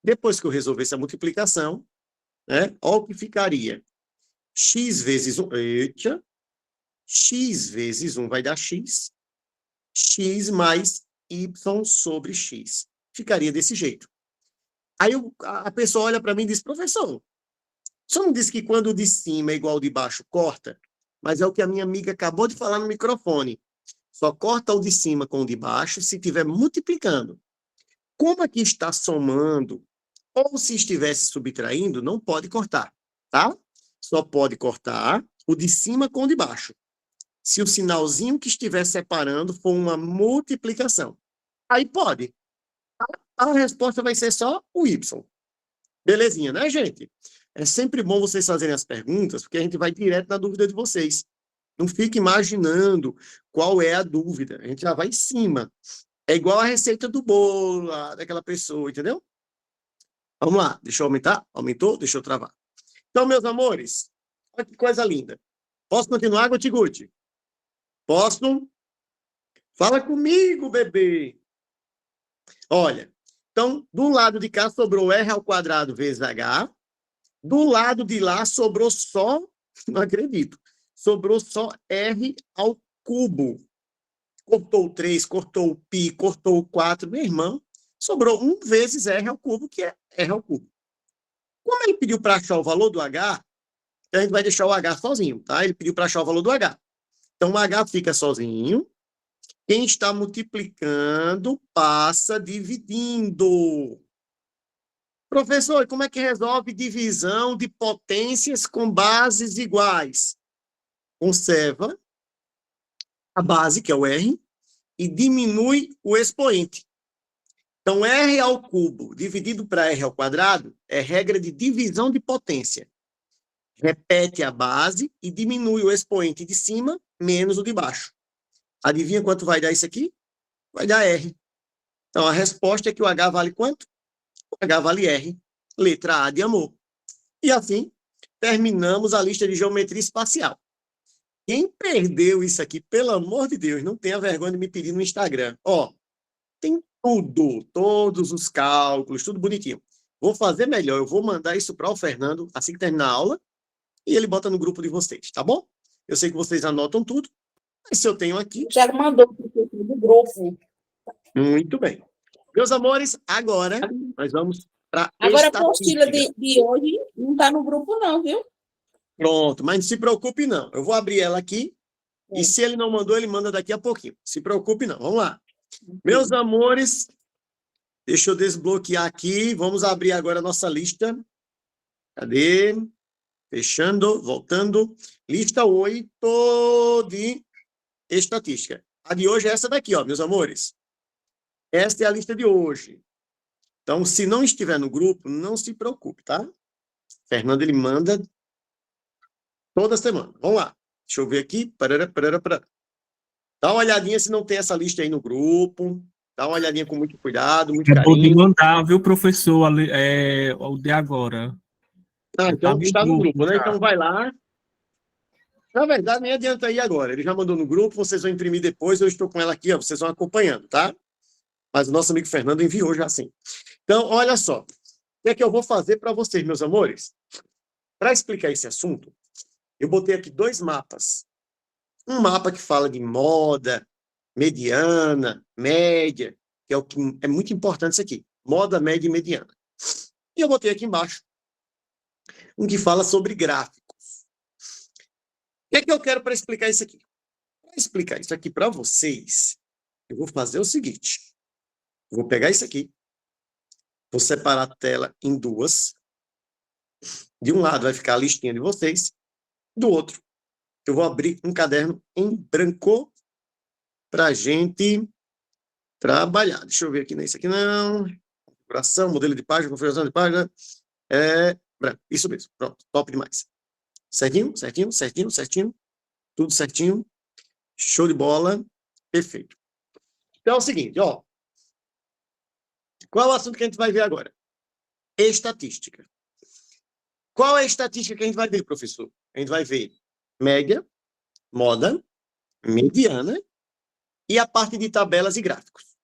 Depois que eu resolvesse a multiplicação, né, olha o que ficaria. X vezes 1, eita, x vezes 1 vai dar x, x mais y sobre x. Ficaria desse jeito. Aí a pessoa olha para mim e diz, professor, você não disse que quando o de cima é igual ao de baixo, corta? Mas é o que a minha amiga acabou de falar no microfone. Só corta o de cima com o de baixo se estiver multiplicando. Como aqui está somando, ou se estivesse subtraindo, não pode cortar, tá? Só pode cortar o de cima com o de baixo. Se o sinalzinho que estiver separando for uma multiplicação. Aí pode. A resposta vai ser só o y. Belezinha, né, gente? É sempre bom vocês fazerem as perguntas, porque a gente vai direto na dúvida de vocês. Não fique imaginando qual é a dúvida. A gente já vai em cima. É igual a receita do bolo daquela pessoa, entendeu? Vamos lá. Deixa eu aumentar. Aumentou? Deixa eu travar. Então, meus amores, olha que coisa linda. Posso continuar, Guti-Guti? Posso? Fala comigo, bebê. Olha, então, do lado de cá sobrou r ao quadrado vezes h. Do lado de lá sobrou só, não acredito, sobrou só r ao cubo. Cortou o 3, cortou o π, cortou o 4, meu irmão, sobrou 1 vezes r ao cubo, que é r ao cubo. Como ele pediu para achar o valor do h, a gente vai deixar o h sozinho, tá? Ele pediu para achar o valor do h. Então, o h fica sozinho. Quem está multiplicando passa dividindo. Professor, como é que resolve divisão de potências com bases iguais? Conserva a base, que é o R, e diminui o expoente. Então, R ao cubo dividido para R ao quadrado é regra de divisão de potência. Repete a base e diminui o expoente de cima menos o de baixo. Adivinha quanto vai dar isso aqui? Vai dar R. Então, a resposta é que o H vale quanto? O H vale R. Letra A de amor. E assim, terminamos a lista de geometria espacial. Quem perdeu isso aqui, pelo amor de Deus, não tenha vergonha de me pedir no Instagram. Ó, tem tudo, todos os cálculos, tudo bonitinho. Vou fazer melhor, eu vou mandar isso para o Fernando assim que terminar a aula e ele bota no grupo de vocês, tá bom? Eu sei que vocês anotam tudo, mas se eu tenho aqui... Já mandou no grupo. Muito bem. Meus amores, agora nós vamos para Agora a apostila de hoje não está no grupo não, viu? Pronto, mas não se preocupe não. Eu vou abrir ela aqui e se ele não mandou, ele manda daqui a pouquinho. Se preocupe não. Vamos lá. Meus amores, deixa eu desbloquear aqui. Vamos abrir agora a nossa lista. Cadê? Fechando, voltando. Lista 8 de estatística. A de hoje é essa daqui, ó, meus amores. Esta é a lista de hoje. Então, se não estiver no grupo, não se preocupe, tá? Fernando, ele manda toda semana. Vamos lá. Deixa eu ver aqui. Parará. Dá uma olhadinha se não tem essa lista aí no grupo. Dá uma olhadinha com muito cuidado, muito carinho. Pode mandar, viu, professor? O de agora. Ah, então está no grupo, né? Então vai lá. Na verdade, nem adianta ir agora. Ele já mandou no grupo, vocês vão imprimir depois. Eu estou com ela aqui, ó, vocês vão acompanhando, tá? Mas o nosso amigo Fernando enviou já assim. Então, olha só. O que é que eu vou fazer para vocês, meus amores? Para explicar esse assunto, eu botei aqui 2 mapas. Um mapa que fala de moda, mediana, média, que é o que é muito importante isso aqui. Moda, média e mediana. E eu botei aqui embaixo um que fala sobre gráficos. O que é que eu quero para explicar isso aqui? Para explicar isso aqui para vocês, eu vou fazer o seguinte. Eu vou pegar isso aqui, vou separar a tela em 2. De um lado vai ficar a listinha de vocês, do outro eu vou abrir um caderno em branco para a gente trabalhar. Deixa eu ver aqui nesse aqui, não. Configuração, modelo de página, configuração de página. Branco. Isso mesmo. Pronto, top demais. Certinho, certinho, certinho, certinho. Tudo certinho. Show de bola. Perfeito. Então é o seguinte, ó. Qual é o assunto que a gente vai ver agora? Estatística. Qual é a estatística que a gente vai ver, professor? A gente vai ver média, moda, mediana e a parte de tabelas e gráficos.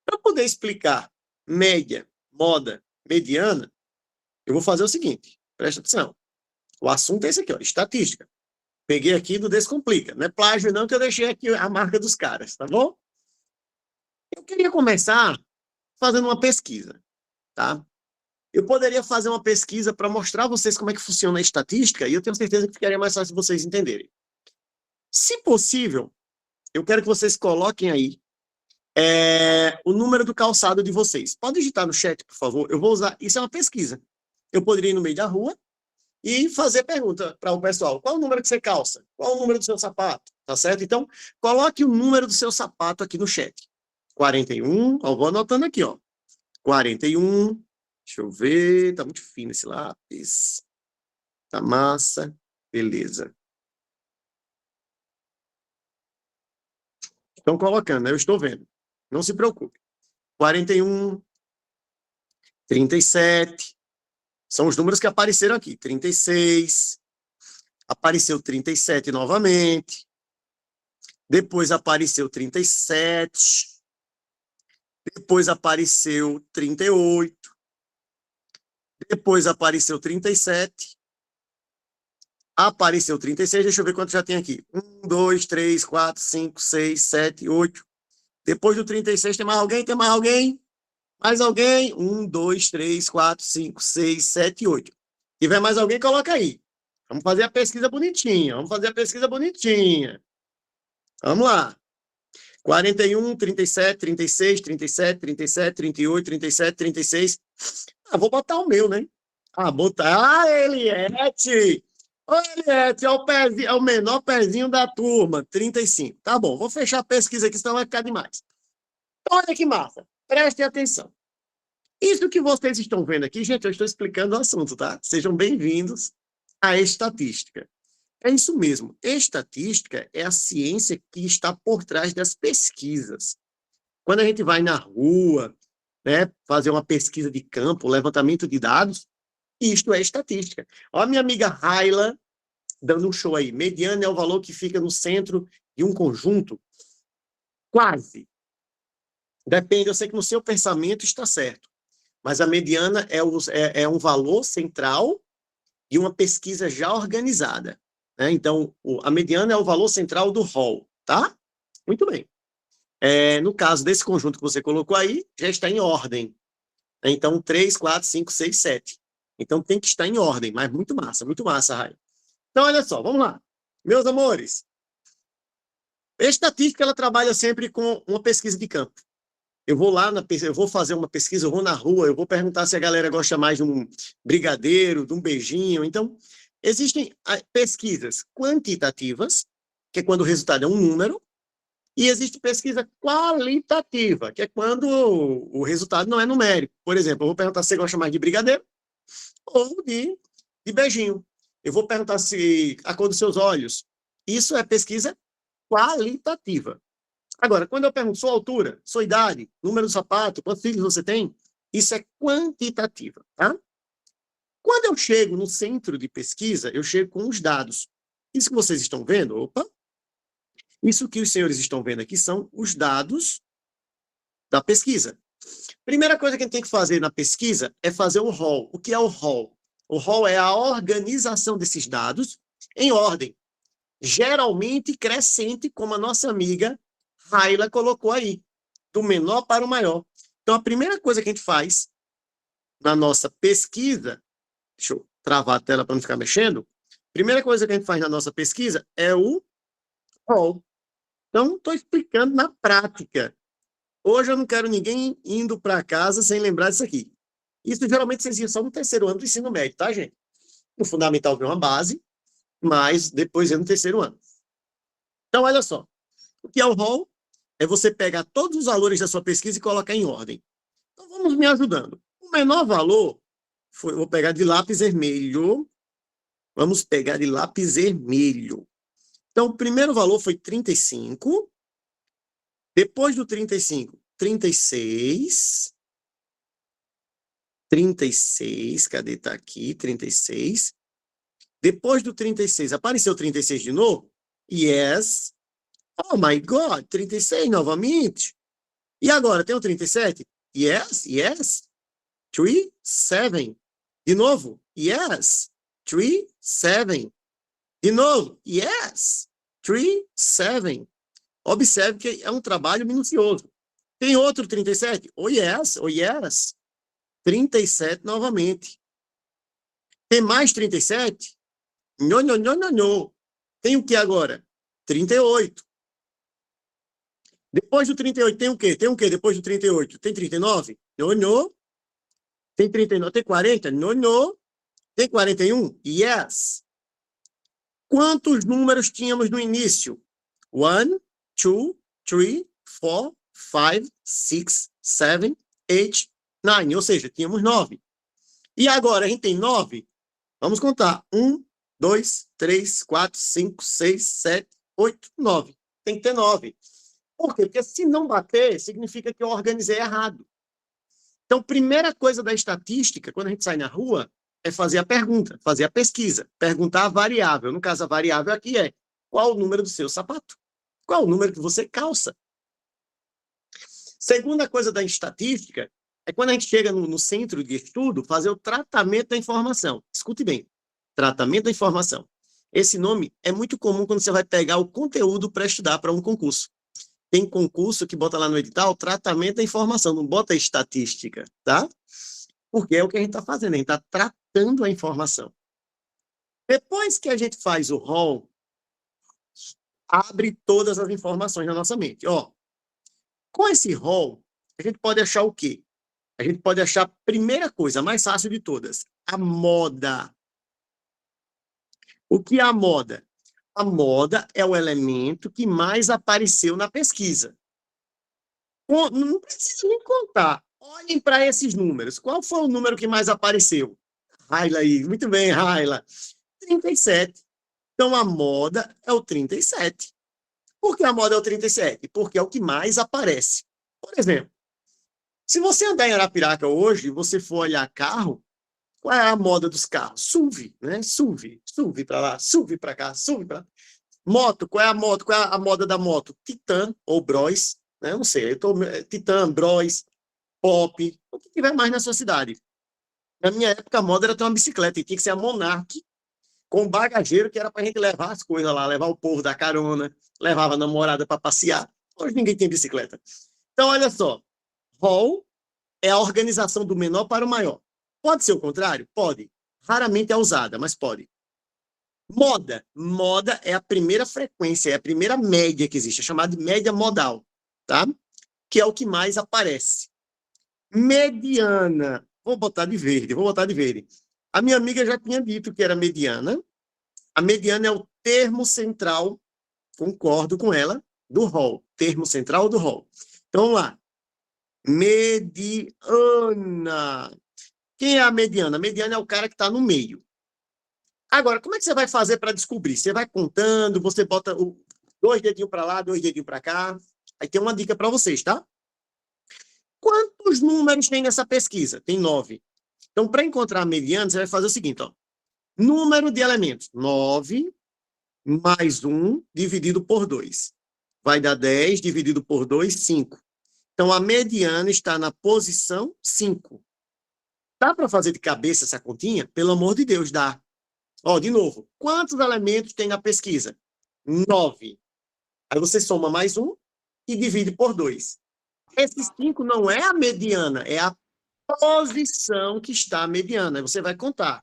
Para poder explicar média, moda, mediana, eu vou fazer o seguinte, presta atenção. O assunto é esse aqui, ó, estatística. Peguei aqui do Descomplica. Não é plágio não, que eu deixei aqui a marca dos caras, tá bom? Eu queria começar fazendo uma pesquisa, tá? Eu poderia fazer uma pesquisa para mostrar a vocês como é que funciona a estatística e eu tenho certeza que ficaria mais fácil vocês entenderem. Se possível, eu quero que vocês coloquem aí o número do calçado de vocês. Pode digitar no chat, por favor. Eu vou usar... Isso é uma pesquisa. Eu poderia ir no meio da rua e fazer pergunta para o pessoal. Qual o número que você calça? Qual o número do seu sapato? Tá certo? Então, coloque o número do seu sapato aqui no chat. 41, eu vou anotando aqui, ó. 41, deixa eu ver, tá muito fino esse lápis. Tá massa, beleza. Estão colocando, né? Eu estou vendo. Não se preocupe. 41, 37, são os números que apareceram aqui. 36, apareceu 37 novamente, depois apareceu 37, depois apareceu 38, depois apareceu 37, apareceu 36, deixa eu ver quanto já tem aqui. 1, 2, 3, 4, 5, 6, 7, 8. Depois do 36, tem mais alguém? Tem mais alguém? Mais alguém? 1, 2, 3, 4, 5, 6, 7, 8. Se tiver mais alguém, coloca aí. Vamos fazer a pesquisa bonitinha. Vamos fazer a pesquisa bonitinha. Vamos lá. 41, 37, 36, 37, 37, 38, 37, 36. Ah, vou botar o meu, né? Ah, botar. Ah, Eliette! Ô, Eliette, é o pezinho, é o menor pezinho da turma, 35. Tá bom, vou fechar a pesquisa aqui, senão vai ficar demais. Então, olha que massa. Prestem atenção. Isso que vocês estão vendo aqui, gente, eu estou explicando o assunto, tá? Sejam bem-vindos à estatística. É isso mesmo. Estatística é a ciência que está por trás das pesquisas. Quando a gente vai na rua, né, fazer uma pesquisa de campo, levantamento de dados, isto é estatística. Olha a minha amiga Raila dando um show aí. Mediana é o valor que fica no centro de um conjunto. Quase. Depende, eu sei que no seu pensamento está certo. Mas a mediana é um valor central de uma pesquisa já organizada. Né? Então, a mediana é o valor central do rol, tá? Muito bem. No caso desse conjunto que você colocou aí, já está em ordem. Então, 3, 4, 5, 6, 7. Então, tem que estar em ordem, mas muito massa, Rai. Então, olha só, vamos lá. Meus amores, a estatística, ela trabalha sempre com uma pesquisa de campo. Eu vou lá, eu vou fazer uma pesquisa, eu vou na rua, eu vou perguntar se a galera gosta mais de um brigadeiro, de um beijinho. Então, existem pesquisas quantitativas, que é quando o resultado é um número, e existe pesquisa qualitativa, que é quando o resultado não é numérico. Por exemplo, eu vou perguntar se você gosta mais de brigadeiro ou de beijinho. Eu vou perguntar se a cor dos seus olhos. Isso é pesquisa qualitativa. Agora, quando eu pergunto sua altura, sua idade, número do sapato, quantos filhos você tem, isso é quantitativa, tá? Quando eu chego no centro de pesquisa, eu chego com os dados. Isso que vocês estão vendo, opa, isso que os senhores estão vendo aqui são os dados da pesquisa. Primeira coisa que a gente tem que fazer na pesquisa é fazer o rol. O que é o rol? O rol é a organização desses dados em ordem, geralmente crescente, como a nossa amiga Raila colocou aí, do menor para o maior. Então, a primeira coisa que a gente faz na nossa pesquisa, deixa eu travar a tela para não ficar mexendo, primeira coisa que a gente faz na nossa pesquisa é o rol. Então, estou explicando na prática. Hoje eu não quero ninguém indo para casa sem lembrar disso aqui. Isso geralmente vocês iam só no terceiro ano do ensino médio, tá, gente? No fundamental vem uma base, mas depois é no terceiro ano. Então, olha só. O que é o rol? É você pegar todos os valores da sua pesquisa e colocar em ordem. Então, vamos me ajudando. O menor valor, vou pegar de lápis vermelho. Vamos pegar de lápis vermelho. Então, o primeiro valor foi 35. Depois do 35, 36. 36, cadê? Tá aqui, 36. Depois do 36, apareceu 36 de novo? Yes. Oh my God, 36 novamente. E agora, tem o 37? Yes, yes. 3, 7. De novo? Yes. 3, 7. De novo? Yes. 3, 7. Observe que é um trabalho minucioso. Tem outro 37? Oh yes, oh yes. 37 novamente. Tem mais 37? Não, não, não, não, não. Tem o que agora? 38. Depois do 38 tem o quê? Tem o quê depois do 38? Tem 39? Não, não. Tem 39? Tem 40? Não, não. Tem 41? Yes. Quantos números tínhamos no início? 1, 2, 3, 4, 5, 6, 7, 8, 9. Ou seja, tínhamos 9. E agora a gente tem 9? Vamos contar. 1, 2, 3, 4, 5, 6, 7, 8, 9. Tem que ter 9. Por quê? Porque se não bater, significa que eu organizei errado. Então, primeira coisa da estatística, quando a gente sai na rua, é fazer a pergunta, fazer a pesquisa, perguntar a variável. No caso, a variável aqui é qual o número do seu sapato? Qual o número que você calça? Segunda coisa da estatística é quando a gente chega no centro de estudo, fazer o tratamento da informação. Escute bem, tratamento da informação. Esse nome é muito comum quando você vai pegar o conteúdo para estudar para um concurso. Tem concurso que bota lá no edital tratamento da informação, não bota estatística, tá? Porque é o que a gente está fazendo, a gente está tratando a informação. Depois que a gente faz o rol, abre todas as informações na nossa mente. Ó, com esse rol, a gente pode achar o quê? A gente pode achar a primeira coisa, a mais fácil de todas, a moda. O que é a moda? A moda é o elemento que mais apareceu na pesquisa. Não precisa nem contar. Olhem para esses números. Qual foi o número que mais apareceu? Raila aí. Muito bem, Raila. 37. Então, a moda é o 37. Por que a moda é o 37? Porque é o que mais aparece. Por exemplo, se você andar em Arapiraca hoje e você for olhar carro, qual é a moda dos carros? SUV, né? SUV para lá, SUV para cá, SUV para lá. Moto, qual é a moto? Qual é a moda da moto? Titan ou Bros, né? Eu não sei, Titan, Bros, Pop, o que tiver mais na sua cidade. Na minha época, a moda era ter uma bicicleta, e tinha que ser a Monarch, com bagageiro, que era para a gente levar as coisas lá, levar o povo da carona, levava a namorada para passear. Hoje ninguém tem bicicleta. Então, olha só, rol é a organização do menor para o maior. Pode ser o contrário? Pode. Raramente é usada, mas pode. Moda. Moda é a primeira frequência, é a primeira média que existe, é chamada de média modal, tá? Que é o que mais aparece. Mediana. Vou botar de verde. A minha amiga já tinha dito que era mediana. A mediana é o termo central, concordo com ela, do rol. Termo central do rol. Então, vamos lá. Mediana. Quem é a mediana? A mediana é o cara que está no meio. Agora, como é que você vai fazer para descobrir? Você vai contando, você bota 2 dedinhos para lá, 2 dedinhos para cá. Aí tem uma dica para vocês, tá? Quantos números tem nessa pesquisa? Tem 9. Então, para encontrar a mediana, você vai fazer o seguinte, ó. Número de elementos. 9 mais 1 dividido por 2. Vai dar 10 dividido por 2, 5. Então, a mediana está na posição 5. Dá para fazer de cabeça essa continha? Pelo amor de Deus, dá. Ó, de novo, quantos elementos tem na pesquisa? 9. Aí você soma mais um e divide por 2. Esse 5 não é a mediana, é a posição que está a mediana. Aí você vai contar.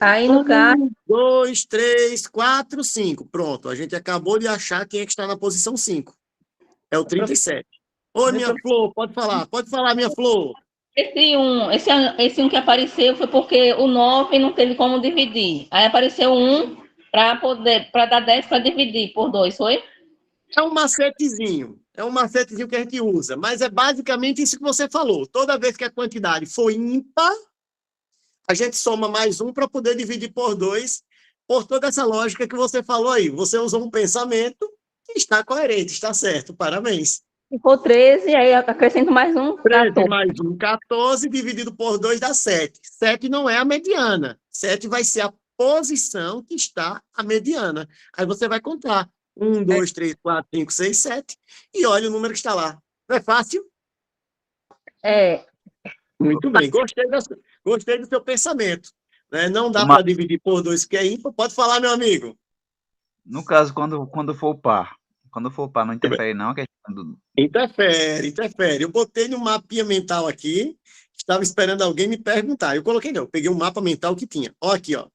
Aí, no caso, 1, 2, 3, 4, 5. Pronto, a gente acabou de achar quem é que está na posição 5. É o 37. Oi, minha Flor, pode falar, minha Flor. esse um que apareceu foi porque o 9 não teve como dividir. Aí apareceu um para dar 10 para dividir por 2, foi? É um macetezinho que a gente usa, mas é basicamente isso que você falou. Toda vez que a quantidade for ímpar, a gente soma mais um para poder dividir por 2, por toda essa lógica que você falou aí. Você usou um pensamento que está coerente, está certo, parabéns. Se for 13, aí acrescento mais um. 13 mais 1, 14, dividido por 2 dá 7. 7 não é a mediana. 7 vai ser a posição que está a mediana. Aí você vai contar. 1, 2, 3, 4, 5, 6, 7. E olha o número que está lá. Não é fácil? É. Muito bem. Gostei do seu pensamento. Né? Não dá para dividir por 2, que é ímpar. Pode falar, meu amigo. No caso, quando for par. Quando for par, não interfere, não? A questão do... Interfere. Eu botei no mapinha mental aqui. Estava esperando alguém me perguntar. Eu coloquei, não. Eu peguei um mapa mental que tinha. Ó, aqui, ó.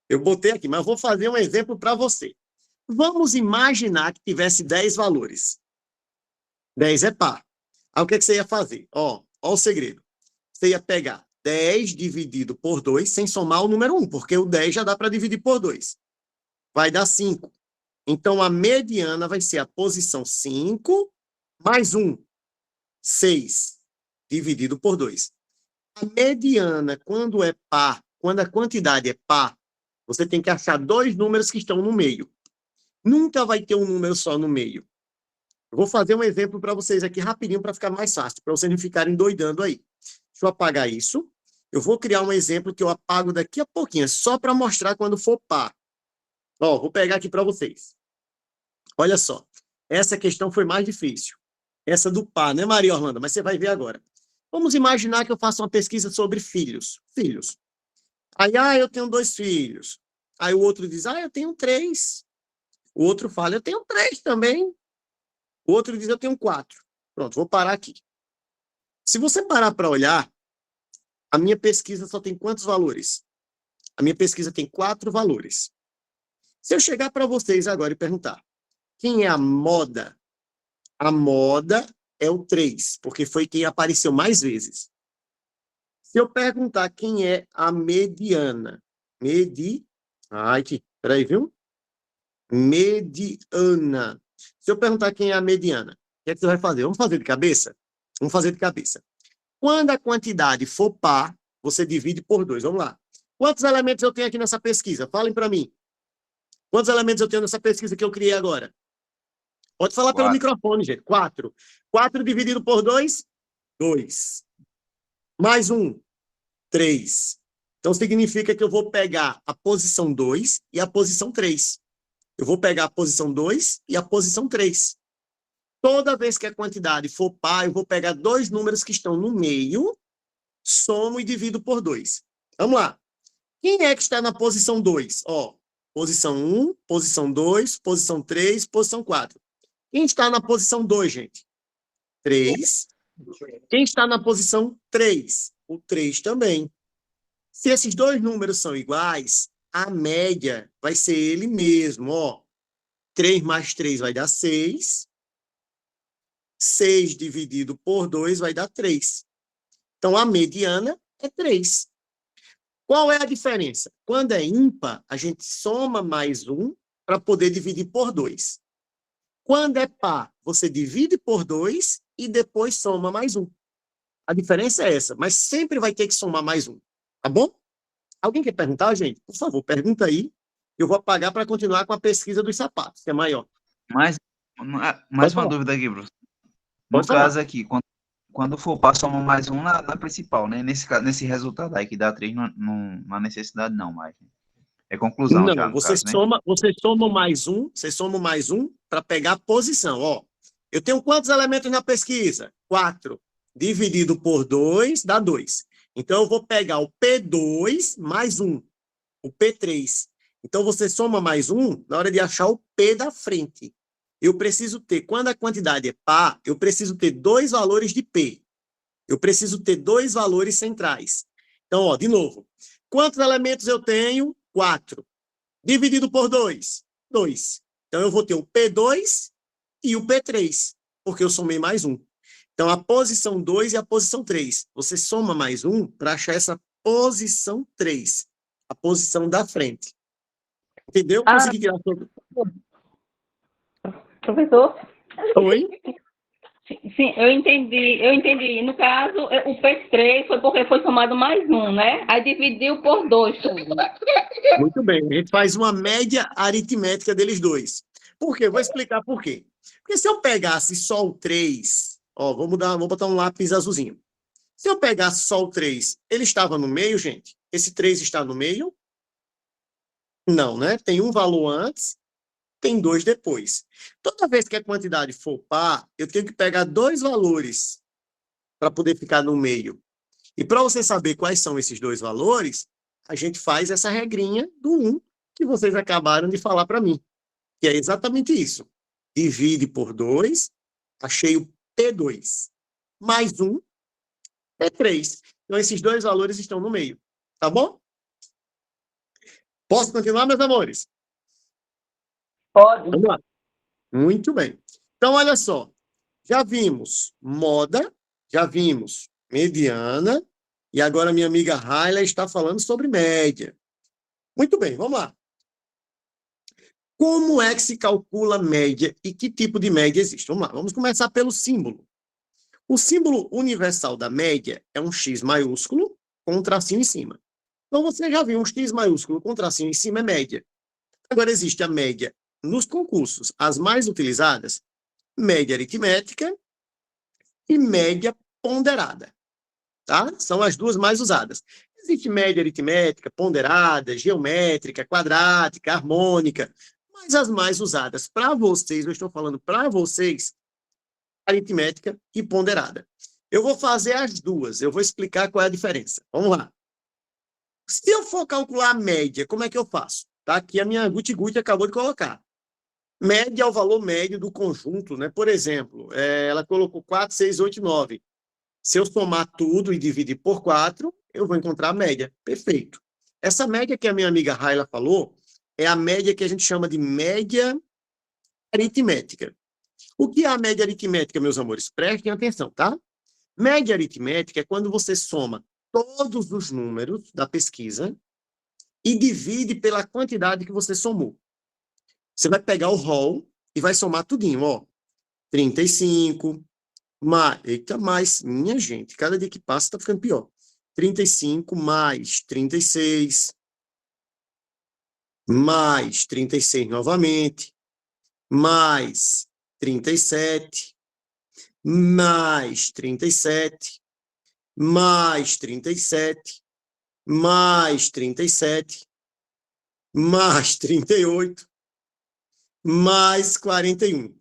Eu botei aqui, mas eu vou fazer um exemplo para você. Vamos imaginar que tivesse 10 valores. 10 é par. Aí o que você ia fazer? Ó o segredo. Você ia pegar 10 dividido por 2, sem somar o número 1, porque o 10 já dá para dividir por 2. Vai dar 5. Então, a mediana vai ser a posição 5 mais 1, 6, dividido por 2. A mediana, quando é par, quando a quantidade é par, você tem que achar 2 números que estão no meio. Nunca vai ter um número só no meio. Eu vou fazer um exemplo para vocês aqui rapidinho para ficar mais fácil, para vocês não ficarem doidando aí. Deixa eu apagar isso. Eu vou criar um exemplo que eu apago daqui a pouquinho, só para mostrar quando for par. Ó, vou pegar aqui para vocês. Olha só. Essa questão foi mais difícil. Essa do par, né, Maria Orlando? Mas você vai ver agora. Vamos imaginar que eu faço uma pesquisa sobre filhos. Filhos. Aí, eu tenho 2 filhos. Aí o outro diz, eu tenho 3. O outro fala, eu tenho 3 também. O outro diz, eu tenho 4. Pronto, vou parar aqui. Se você parar para olhar, a minha pesquisa só tem quantos valores? A minha pesquisa tem 4 valores. Se eu chegar para vocês agora e perguntar, quem é a moda? A moda é o 3, porque foi quem apareceu mais vezes. Se eu perguntar quem é a mediana, peraí, viu? Mediana. Se eu perguntar quem é a mediana, o que é que você vai fazer? Vamos fazer de cabeça? Vamos fazer de cabeça. Quando a quantidade for par, você divide por 2. Vamos lá. Quantos elementos eu tenho aqui nessa pesquisa? Falem para mim. Quantos elementos eu tenho nessa pesquisa que eu criei agora? Pode falar 4. pelo microfone, gente. 4. 4 dividido por 2? 2. Mais 1? 3. Então, significa que eu vou pegar a posição 2 e a posição 3. Eu vou pegar a posição 2 e a posição 3. Toda vez que a quantidade for par, eu vou pegar 2 números que estão no meio, somo e divido por 2. Vamos lá. Quem é que está na posição 2? Ó, posição 1, posição 2, posição 3, posição 4. Quem está na posição 2, gente? 3. Quem está na posição 3? O 3 também. Se esses 2 números são iguais, a média vai ser ele mesmo, ó. 3 mais 3 vai dar 6. 6 dividido por 2 vai dar 3. Então, a mediana é 3. Qual é a diferença? Quando é ímpar, a gente soma mais 1 para poder dividir por 2. Quando é par, você divide por 2 e depois soma mais 1. A diferença é essa, mas sempre vai ter que somar mais 1. Tá bom? Alguém quer perguntar, gente? Por favor, pergunta aí. Eu vou apagar para continuar com a pesquisa dos sapatos, que é maior. Mais uma dúvida aqui, professor. No Pode falar. caso aqui, quando for par, soma mais 1 na principal, né? Nesse resultado aí, que dá 3, não há necessidade não mais. É conclusão Não, já, no você caso, né? soma mais 1, você soma mais 1 para pegar a posição, ó. Eu tenho quantos elementos na pesquisa? 4. Dividido por 2 dá 2. Então, eu vou pegar o P2 mais 1, o P3. Então, você soma mais 1 na hora de achar o P da frente. Eu preciso ter, quando a quantidade é par, eu preciso ter 2 valores de P. Eu preciso ter 2 valores centrais. Então, ó, de novo. Quantos elementos eu tenho? 4. Dividido por 2, 2. Então, eu vou ter o P2 e o P3, porque eu somei mais 1. Então, a posição 2 e a posição 3. Você soma mais 1 para achar essa posição 3, a posição da frente. Entendeu? Consegui tirar todo. Professor? Oi? Sim, eu entendi. No caso, o P3 foi porque foi somado mais 1, né? Aí dividiu por 2 tudo. Muito bem. A gente faz uma média aritmética deles dois. Por quê? Vou explicar por quê. Porque se eu pegasse só o 3, ó, vou botar um lápis azulzinho. Se eu pegasse só o 3, ele estava no meio, gente? Esse 3 está no meio? Não, né? Tem um valor antes, tem 2 depois. Toda vez que a quantidade for par, eu tenho que pegar 2 valores para poder ficar no meio. E para você saber quais são esses 2 valores, a gente faz essa regrinha do 1 que vocês acabaram de falar para mim, que é exatamente isso. Divide por 2, achei o P2, mais 1, P3. Então, esses 2 valores estão no meio, tá bom? Posso continuar, meus amores? Pode. Vamos lá. Muito bem. Então, olha só. Já vimos moda, já vimos mediana, e agora minha amiga Raila está falando sobre média. Muito bem, vamos lá. Como é que se calcula média e que tipo de média existe? Vamos lá, vamos começar pelo símbolo. O símbolo universal da média é um X maiúsculo com um tracinho em cima. Então, você já viu um X maiúsculo com um tracinho em cima é média. Agora, existe a média nos concursos. As mais utilizadas, média aritmética e média ponderada. Tá? São as duas mais usadas. Existe média aritmética, ponderada, geométrica, quadrática, harmônica, mas as mais usadas para vocês, eu estou falando para vocês, aritmética e ponderada. Eu vou fazer as duas, eu vou explicar qual é a diferença. Vamos lá. Se eu for calcular a média, como é que eu faço? Tá? Aqui a minha Guti acabou de colocar. Média é o valor médio do conjunto, né? Por exemplo, ela colocou 4, 6, 8, 9. Se eu somar tudo e dividir por 4, eu vou encontrar a média. Perfeito. Essa média que a minha amiga Raila falou é a média que a gente chama de média aritmética. O que é a média aritmética, meus amores? Prestem atenção, tá? Média aritmética é quando você soma todos os números da pesquisa e divide pela quantidade que você somou. Você vai pegar o rol e vai somar tudinho, ó. 35, mais, minha gente, cada dia que passa tá ficando pior. 35 mais 36, mais 36 novamente, mais 37, mais 37, mais 37, mais 37, mais 38, mais 41.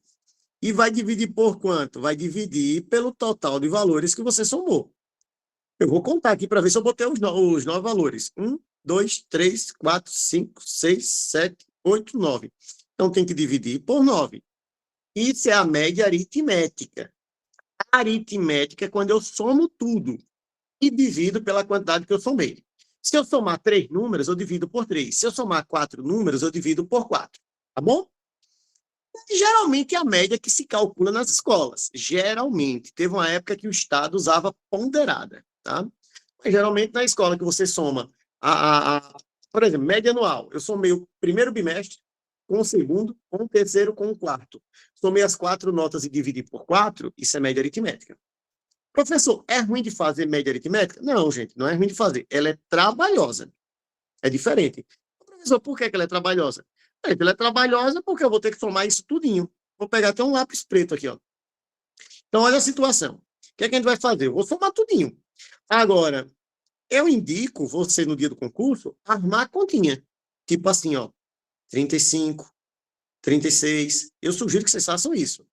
E vai dividir por quanto? Vai dividir pelo total de valores que você somou. Eu vou contar aqui para ver se eu botei os 9 valores. 1, 2, 3, 4, 5, 6, 7, 8, 9. Então, tem que dividir por 9. Isso é a média aritmética. A aritmética é quando eu somo tudo e divido pela quantidade que eu somei. Se eu somar 3 números, eu divido por 3. Se eu somar 4 números, eu divido por 4. Tá bom? Geralmente é a média que se calcula nas escolas. Geralmente. Teve uma época que o Estado usava ponderada, tá? Mas geralmente na escola que você soma por exemplo, média anual. Eu somei o primeiro bimestre com o segundo, com o terceiro, com o quarto. Somei as 4 notas e dividi por 4, isso é média aritmética. Professor, é ruim de fazer média aritmética? Não, gente, não é ruim de fazer. Ela é trabalhosa. É diferente. Professor, por que ela é trabalhosa? Ela é trabalhosa porque eu vou ter que somar isso tudinho. Vou pegar até um lápis preto aqui, ó. Então, olha a situação. O que é que a gente vai fazer? Eu vou somar tudinho. Agora, eu indico você, no dia do concurso, armar a continha. Tipo assim, ó. 35, 36. Eu sugiro que vocês façam isso.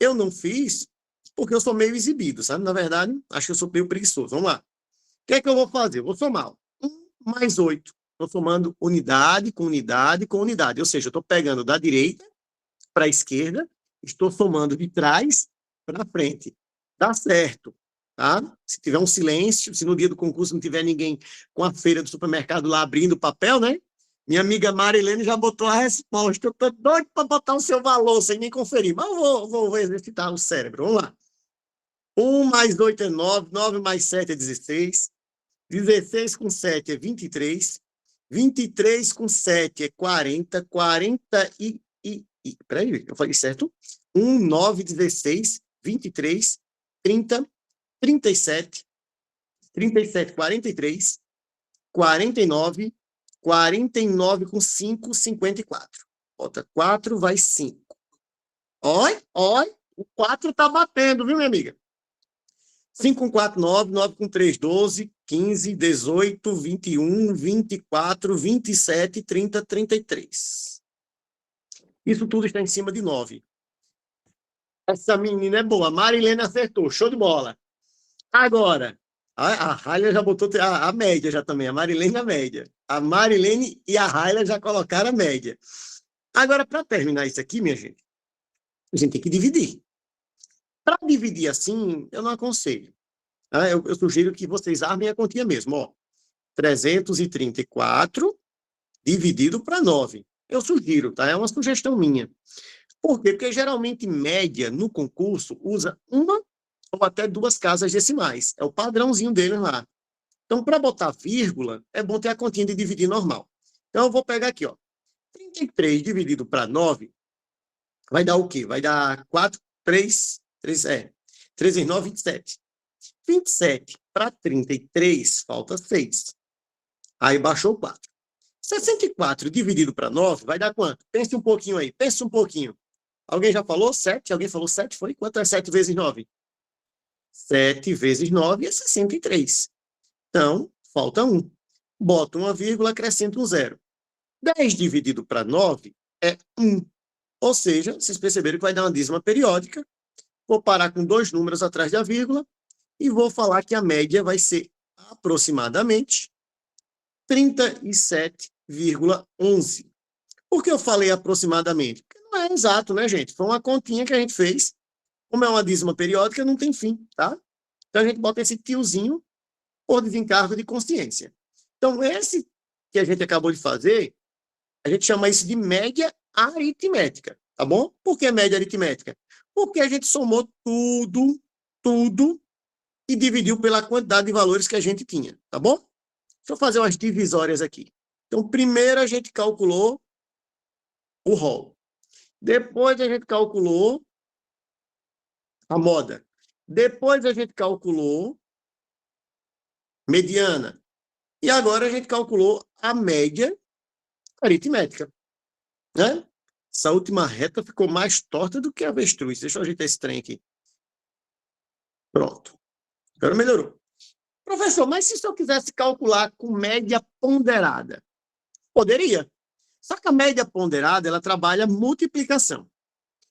Eu não fiz porque eu sou meio exibido, sabe? Na verdade, acho que eu sou meio preguiçoso. Vamos lá. O que é que eu vou fazer? Eu vou somar 1 mais 8. Estou somando unidade com unidade com unidade. Ou seja, eu estou pegando da direita para a esquerda, estou somando de trás para frente. Dá certo, tá? Se tiver um silêncio, se no dia do concurso não tiver ninguém com a feira do supermercado lá abrindo o papel, né? Minha amiga Marilene já botou a resposta. Eu estou doido para botar o seu valor sem nem conferir, mas eu vou exercitar o cérebro. Vamos lá. 1 mais 8 é 9, 9 mais 7 é 16, 16 com 7 é 23, 23 com 7 é 40, 40 peraí, eu falei certo? 1, 9, 16, 23, 30, 37, 37, 43, 49, 49 com 5, 54. Bota 4, vai 5. Oi, o 4 tá batendo, viu, minha amiga? 5 com 4, 9, 9 com 3, 12, 15, 18, 21, 24, 27, 30, 33. Isso tudo está em cima de 9. Essa menina é boa. A Marilene acertou. Show de bola. Agora, a Raila já botou a média já também. A Marilene a média. A Marilene e a Raila já colocaram a média. Agora, para terminar isso aqui, minha gente, a gente tem que dividir. Para dividir assim, eu não aconselho. Tá? Eu sugiro que vocês armem a continha mesmo. Ó, 334 dividido para 9. Eu sugiro, tá? É uma sugestão minha. Por quê? Porque geralmente média no concurso usa uma ou até 2 casas decimais. É o padrãozinho dele lá. Então, para botar vírgula, é bom ter a continha de dividir normal. Então, eu vou pegar aqui, ó. 33 dividido para 9 vai dar o quê? Vai dar 4, 3 vezes 9, 27. 27 para 33, falta 6. Aí baixou 4. 64 dividido para 9 vai dar quanto? Pense um pouquinho aí, pense um pouquinho. Alguém já falou 7? Alguém falou 7? Foi? Quanto é 7 vezes 9? 7 vezes 9 é 63. Então, falta 1. Bota uma vírgula, acrescenta um 0. 10 dividido para 9 é 1. Ou seja, vocês perceberam que vai dar uma dízima periódica. Vou parar com 2 números atrás da vírgula e vou falar que a média vai ser aproximadamente 37,11. Por que eu falei aproximadamente? Porque não é exato, né, gente? Foi uma continha que a gente fez. Como é uma dízima periódica, não tem fim, tá? Então, a gente bota esse tiozinho por desencargo de consciência. Então, esse que a gente acabou de fazer, a gente chama isso de média aritmética, tá bom? Por que média aritmética? Porque a gente somou tudo e dividiu pela quantidade de valores que a gente tinha, tá bom? Deixa eu fazer umas divisórias aqui. Então, primeiro a gente calculou o rol. Depois a gente calculou a moda. Depois a gente calculou mediana. E agora a gente calculou a média aritmética. Né? Essa última reta ficou mais torta do que a avestruz. Deixa eu ajeitar esse trem aqui. Pronto. Agora melhorou. Professor, mas se eu quisesse calcular com média ponderada? Poderia. Só que a média ponderada, ela trabalha multiplicação.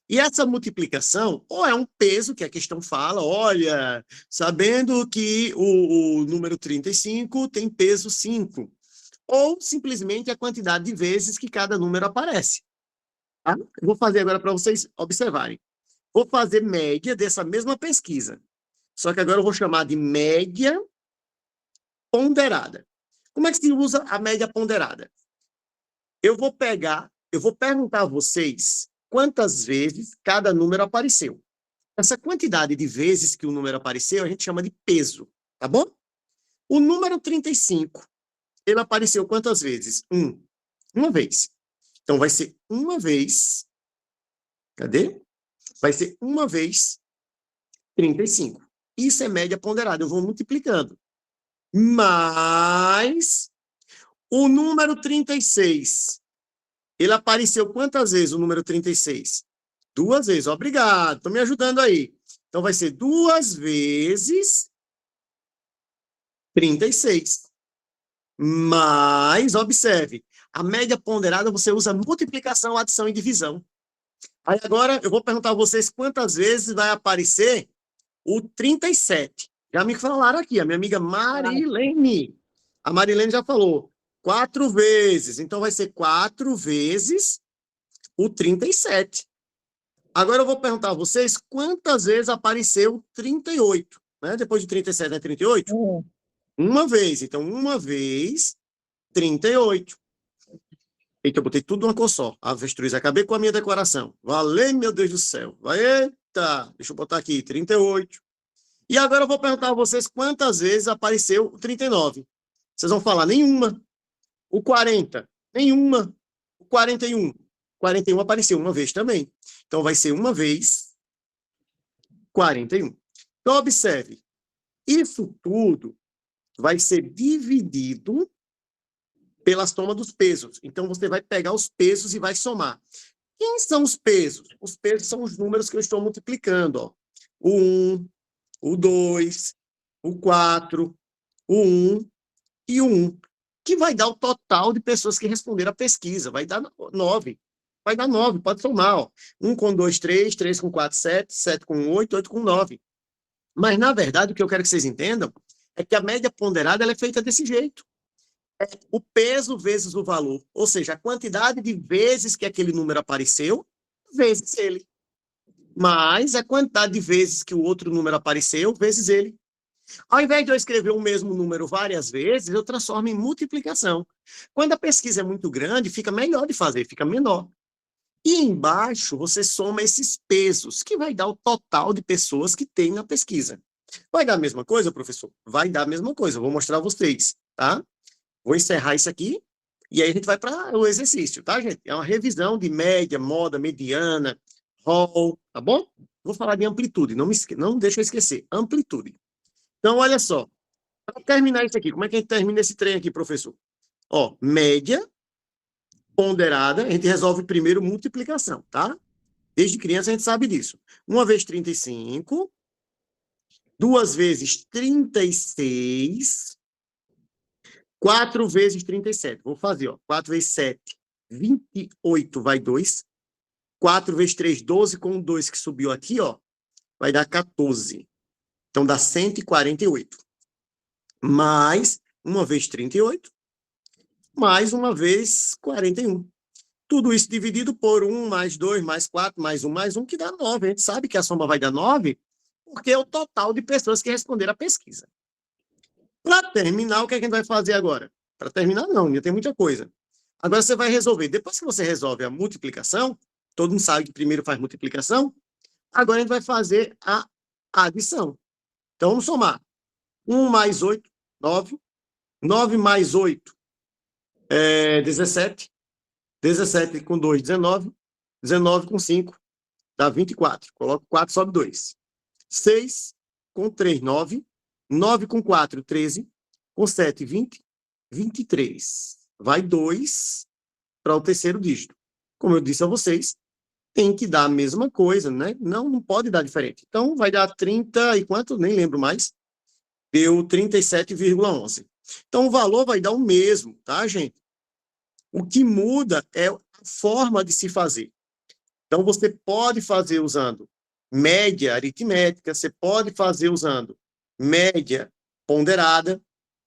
E essa multiplicação, ou é um peso, que a questão fala, olha, sabendo que o número 35 tem peso 5. Ou simplesmente a quantidade de vezes que cada número aparece. Tá? Eu vou fazer agora para vocês observarem. Vou fazer média dessa mesma pesquisa. Só que agora eu vou chamar de média ponderada. Como é que se usa a média ponderada? Eu vou perguntar a vocês quantas vezes cada número apareceu. Essa quantidade de vezes que o número apareceu, a gente chama de peso, tá bom? O número 35, ele apareceu quantas vezes? Uma vez. Então, vai ser uma vez, cadê? Vai ser uma vez 35. Isso é média ponderada, eu vou multiplicando. Mas o número 36, ele apareceu quantas vezes, o número 36? 2 vezes, obrigado, estão me ajudando aí. Então, vai ser 2 vezes 36. Mas, observe, a média ponderada você usa multiplicação, adição e divisão. Aí agora eu vou perguntar a vocês quantas vezes vai aparecer o 37. Já me falaram aqui, a minha amiga Marilene. A Marilene já falou 4 vezes. Então vai ser 4 vezes o 37. Agora eu vou perguntar a vocês quantas vezes apareceu o 38. Né? Depois de 37 é 38? Uma vez. Então, uma vez, 38. Eita, eu botei tudo numa cor só. Avestruz, acabei com a minha decoração. Valeu, meu Deus do céu. Eita, deixa eu botar aqui, 38. E agora eu vou perguntar a vocês quantas vezes apareceu o 39. Vocês vão falar nenhuma. O 40, nenhuma. O 41. O 41 apareceu uma vez também. Então, vai ser uma vez 41. Então, observe. Isso tudo vai ser dividido pela soma dos pesos. Então, você vai pegar os pesos e vai somar. Quem são os pesos? Os pesos são os números que eu estou multiplicando. Ó. O 1, o 2, o 4, o 1 e o 1, que vai dar o total de pessoas que responderam à pesquisa. Vai dar 9. Vai dar 9, pode somar. Ó. 1 com 2, 3, 3 com 4, 7, 7 com 8, 8 com 9. Mas, na verdade, o que eu quero que vocês entendam é que a média ponderada ela é feita desse jeito. É o peso vezes o valor. Ou seja, a quantidade de vezes que aquele número apareceu, vezes ele. Mais a quantidade de vezes que o outro número apareceu, vezes ele. Ao invés de eu escrever o mesmo número várias vezes, eu transformo em multiplicação. Quando a pesquisa é muito grande, fica melhor de fazer, fica menor. E embaixo, você soma esses pesos, que vai dar o total de pessoas que tem na pesquisa. Vai dar a mesma coisa, professor? Vai dar a mesma coisa, eu vou mostrar a vocês, tá? Vou encerrar isso aqui, e aí a gente vai para o exercício, tá, gente? É uma revisão de média, moda, mediana, Hall, tá bom? Vou falar de amplitude, não deixa eu esquecer, amplitude. Então, olha só, para terminar isso aqui, como é que a gente termina esse trem aqui, professor? Ó, média ponderada, a gente resolve primeiro multiplicação, tá? Desde criança a gente sabe disso. 1 vezes 35, 2 vezes 36, 4 vezes 37. Vou fazer, ó, 4 vezes 7, 28 vai 2. 4 vezes 3, 12, com 2 que subiu aqui, ó, vai dar 14. Então, dá 148. Mais 1 vezes 38, mais 1 vezes 41. Tudo isso dividido por 1, mais 2, mais 4, mais 1, mais 1, que dá 9. A gente sabe que a soma vai dar 9, porque é o total de pessoas que responderam à pesquisa. Para terminar, o que a gente vai fazer agora? Para terminar, não, ainda tem muita coisa. Agora você vai resolver. Depois que você resolve a multiplicação, todo mundo sabe que primeiro faz multiplicação, agora a gente vai fazer a adição. Então, vamos somar. 1 mais 8, 9. 9 mais 8, 17. 17 com 2, 19. 19 com 5, dá 24. Coloco 4, sobe 2. 6 com 3, 9. 9 com 4, 13. Com 7, 20. 23. Vai 2 para o terceiro dígito. Como eu disse a vocês, tem que dar a mesma coisa, né? Não pode dar diferente. Então, vai dar 30 e quanto? Nem lembro mais. Deu 37,11. Então, o valor vai dar o mesmo, tá, gente? O que muda é a forma de se fazer. Então, você pode fazer usando média aritmética, você pode fazer usando média ponderada.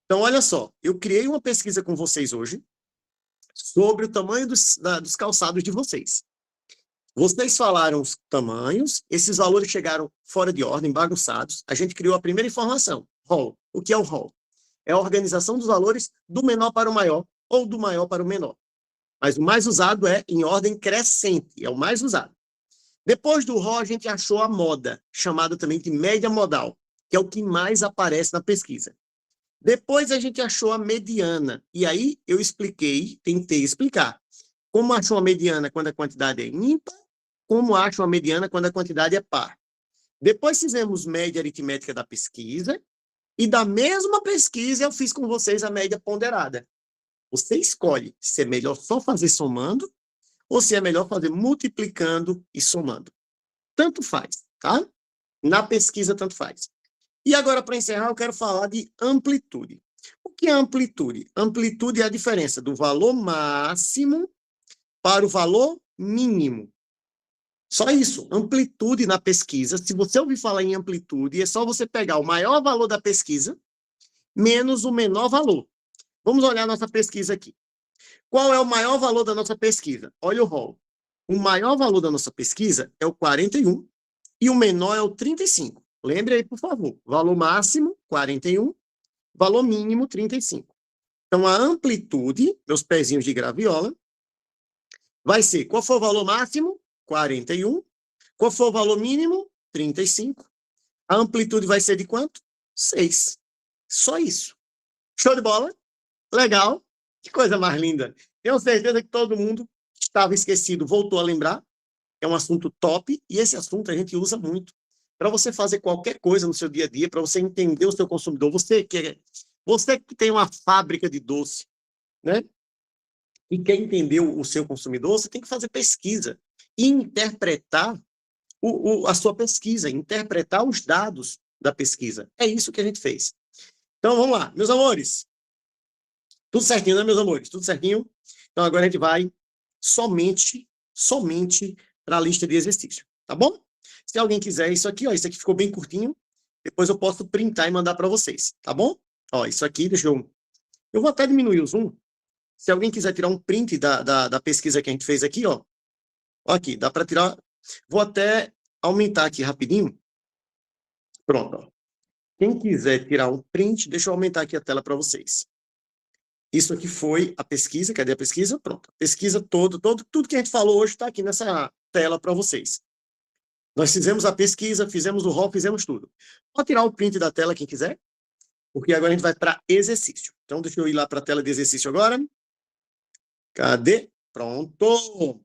Então, olha só, eu criei uma pesquisa com vocês hoje sobre o tamanho dos calçados de vocês. Vocês falaram os tamanhos, esses valores chegaram fora de ordem, bagunçados. A gente criou a primeira informação, Hall. O que é o Hall? É a organização dos valores do menor para o maior ou do maior para o menor. Mas o mais usado é em ordem crescente, é o mais usado. Depois do Hall, a gente achou a moda, chamada também de média modal, que é o que mais aparece na pesquisa. Depois a gente achou a mediana, e aí eu tentei explicar como achou a mediana quando a quantidade é ímpar, como acham a mediana quando a quantidade é par. Depois fizemos média aritmética da pesquisa, e da mesma pesquisa eu fiz com vocês a média ponderada. Você escolhe se é melhor só fazer somando, ou se é melhor fazer multiplicando e somando. Tanto faz, tá? Na pesquisa, tanto faz. E agora, para encerrar, eu quero falar de amplitude. O que é amplitude? Amplitude é a diferença do valor máximo para o valor mínimo. Só isso, amplitude na pesquisa. Se você ouvir falar em amplitude, é só você pegar o maior valor da pesquisa menos o menor valor. Vamos olhar a nossa pesquisa aqui. Qual é o maior valor da nossa pesquisa? Olha o rol. O maior valor da nossa pesquisa é o 41 e o menor é o 35. Lembre aí, por favor. Valor máximo, 41. Valor mínimo, 35. Então, a amplitude, meus pezinhos de graviola, vai ser, qual for o valor máximo? 41. Qual for o valor mínimo? 35. A amplitude vai ser de quanto? 6. Só isso. Show de bola? Legal. Que coisa mais linda. Tenho certeza que todo mundo estava esquecido, voltou a lembrar. É um assunto top e esse assunto a gente usa muito para você fazer qualquer coisa no seu dia a dia, para você entender o seu consumidor. Você que tem uma fábrica de doce, né? E quer entender o seu consumidor, você tem que fazer pesquisa e interpretar a sua pesquisa, interpretar os dados da pesquisa. É isso que a gente fez. Então, vamos lá. Meus amores, tudo certinho, né, meus amores? Tudo certinho? Então, agora a gente vai somente para a lista de exercício, tá bom? Se alguém quiser isso aqui, ó, isso aqui ficou bem curtinho, depois eu posso printar e mandar para vocês, tá bom? Ó, isso aqui, deixa eu... Eu vou até diminuir o zoom. Se alguém quiser tirar um print da pesquisa que a gente fez aqui, ó. Ó aqui, dá para tirar... Vou até aumentar aqui rapidinho. Pronto, ó. Quem quiser tirar um print, deixa eu aumentar aqui a tela para vocês. Isso aqui foi a pesquisa. Cadê a pesquisa? Pronto. A pesquisa tudo que a gente falou hoje está aqui nessa tela para vocês. Nós fizemos a pesquisa, fizemos o rol, fizemos tudo. Pode tirar o print da tela quem quiser, porque agora a gente vai para exercício. Então, deixa eu ir lá para a tela de exercício agora. Cadê? Pronto.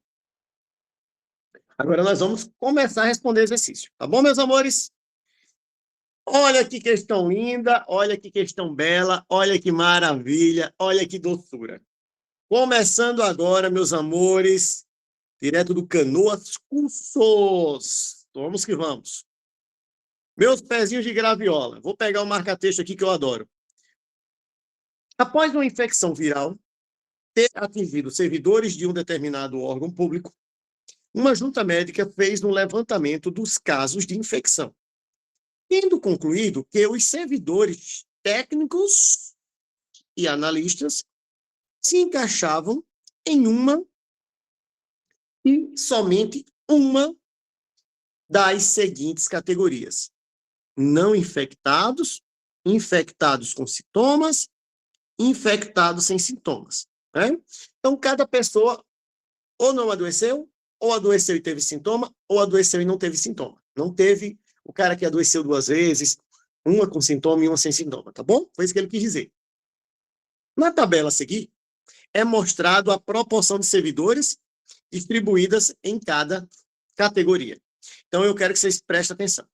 Agora nós vamos começar a responder exercício. Tá bom, meus amores? Olha que questão linda, olha que questão bela, olha que maravilha, olha que doçura. Começando agora, meus amores, direto do Canoas Cursos. Vamos que vamos. Meus pezinhos de graviola. Vou pegar o marca-texto aqui que eu adoro. Após uma infecção viral ter atingido servidores de um determinado órgão público, uma junta médica fez um levantamento dos casos de infecção, tendo concluído que os servidores técnicos e analistas se encaixavam em uma e somente uma das seguintes categorias: não infectados, infectados com sintomas, infectados sem sintomas. Né? Então, cada pessoa ou não adoeceu, ou adoeceu e teve sintoma, ou adoeceu e não teve sintoma. Não teve o cara que adoeceu 2 vezes, uma com sintoma e uma sem sintoma, tá bom? Foi isso que ele quis dizer. Na tabela a seguir, é mostrado a proporção de servidores distribuídas em cada categoria. Então, eu quero que vocês prestem atenção.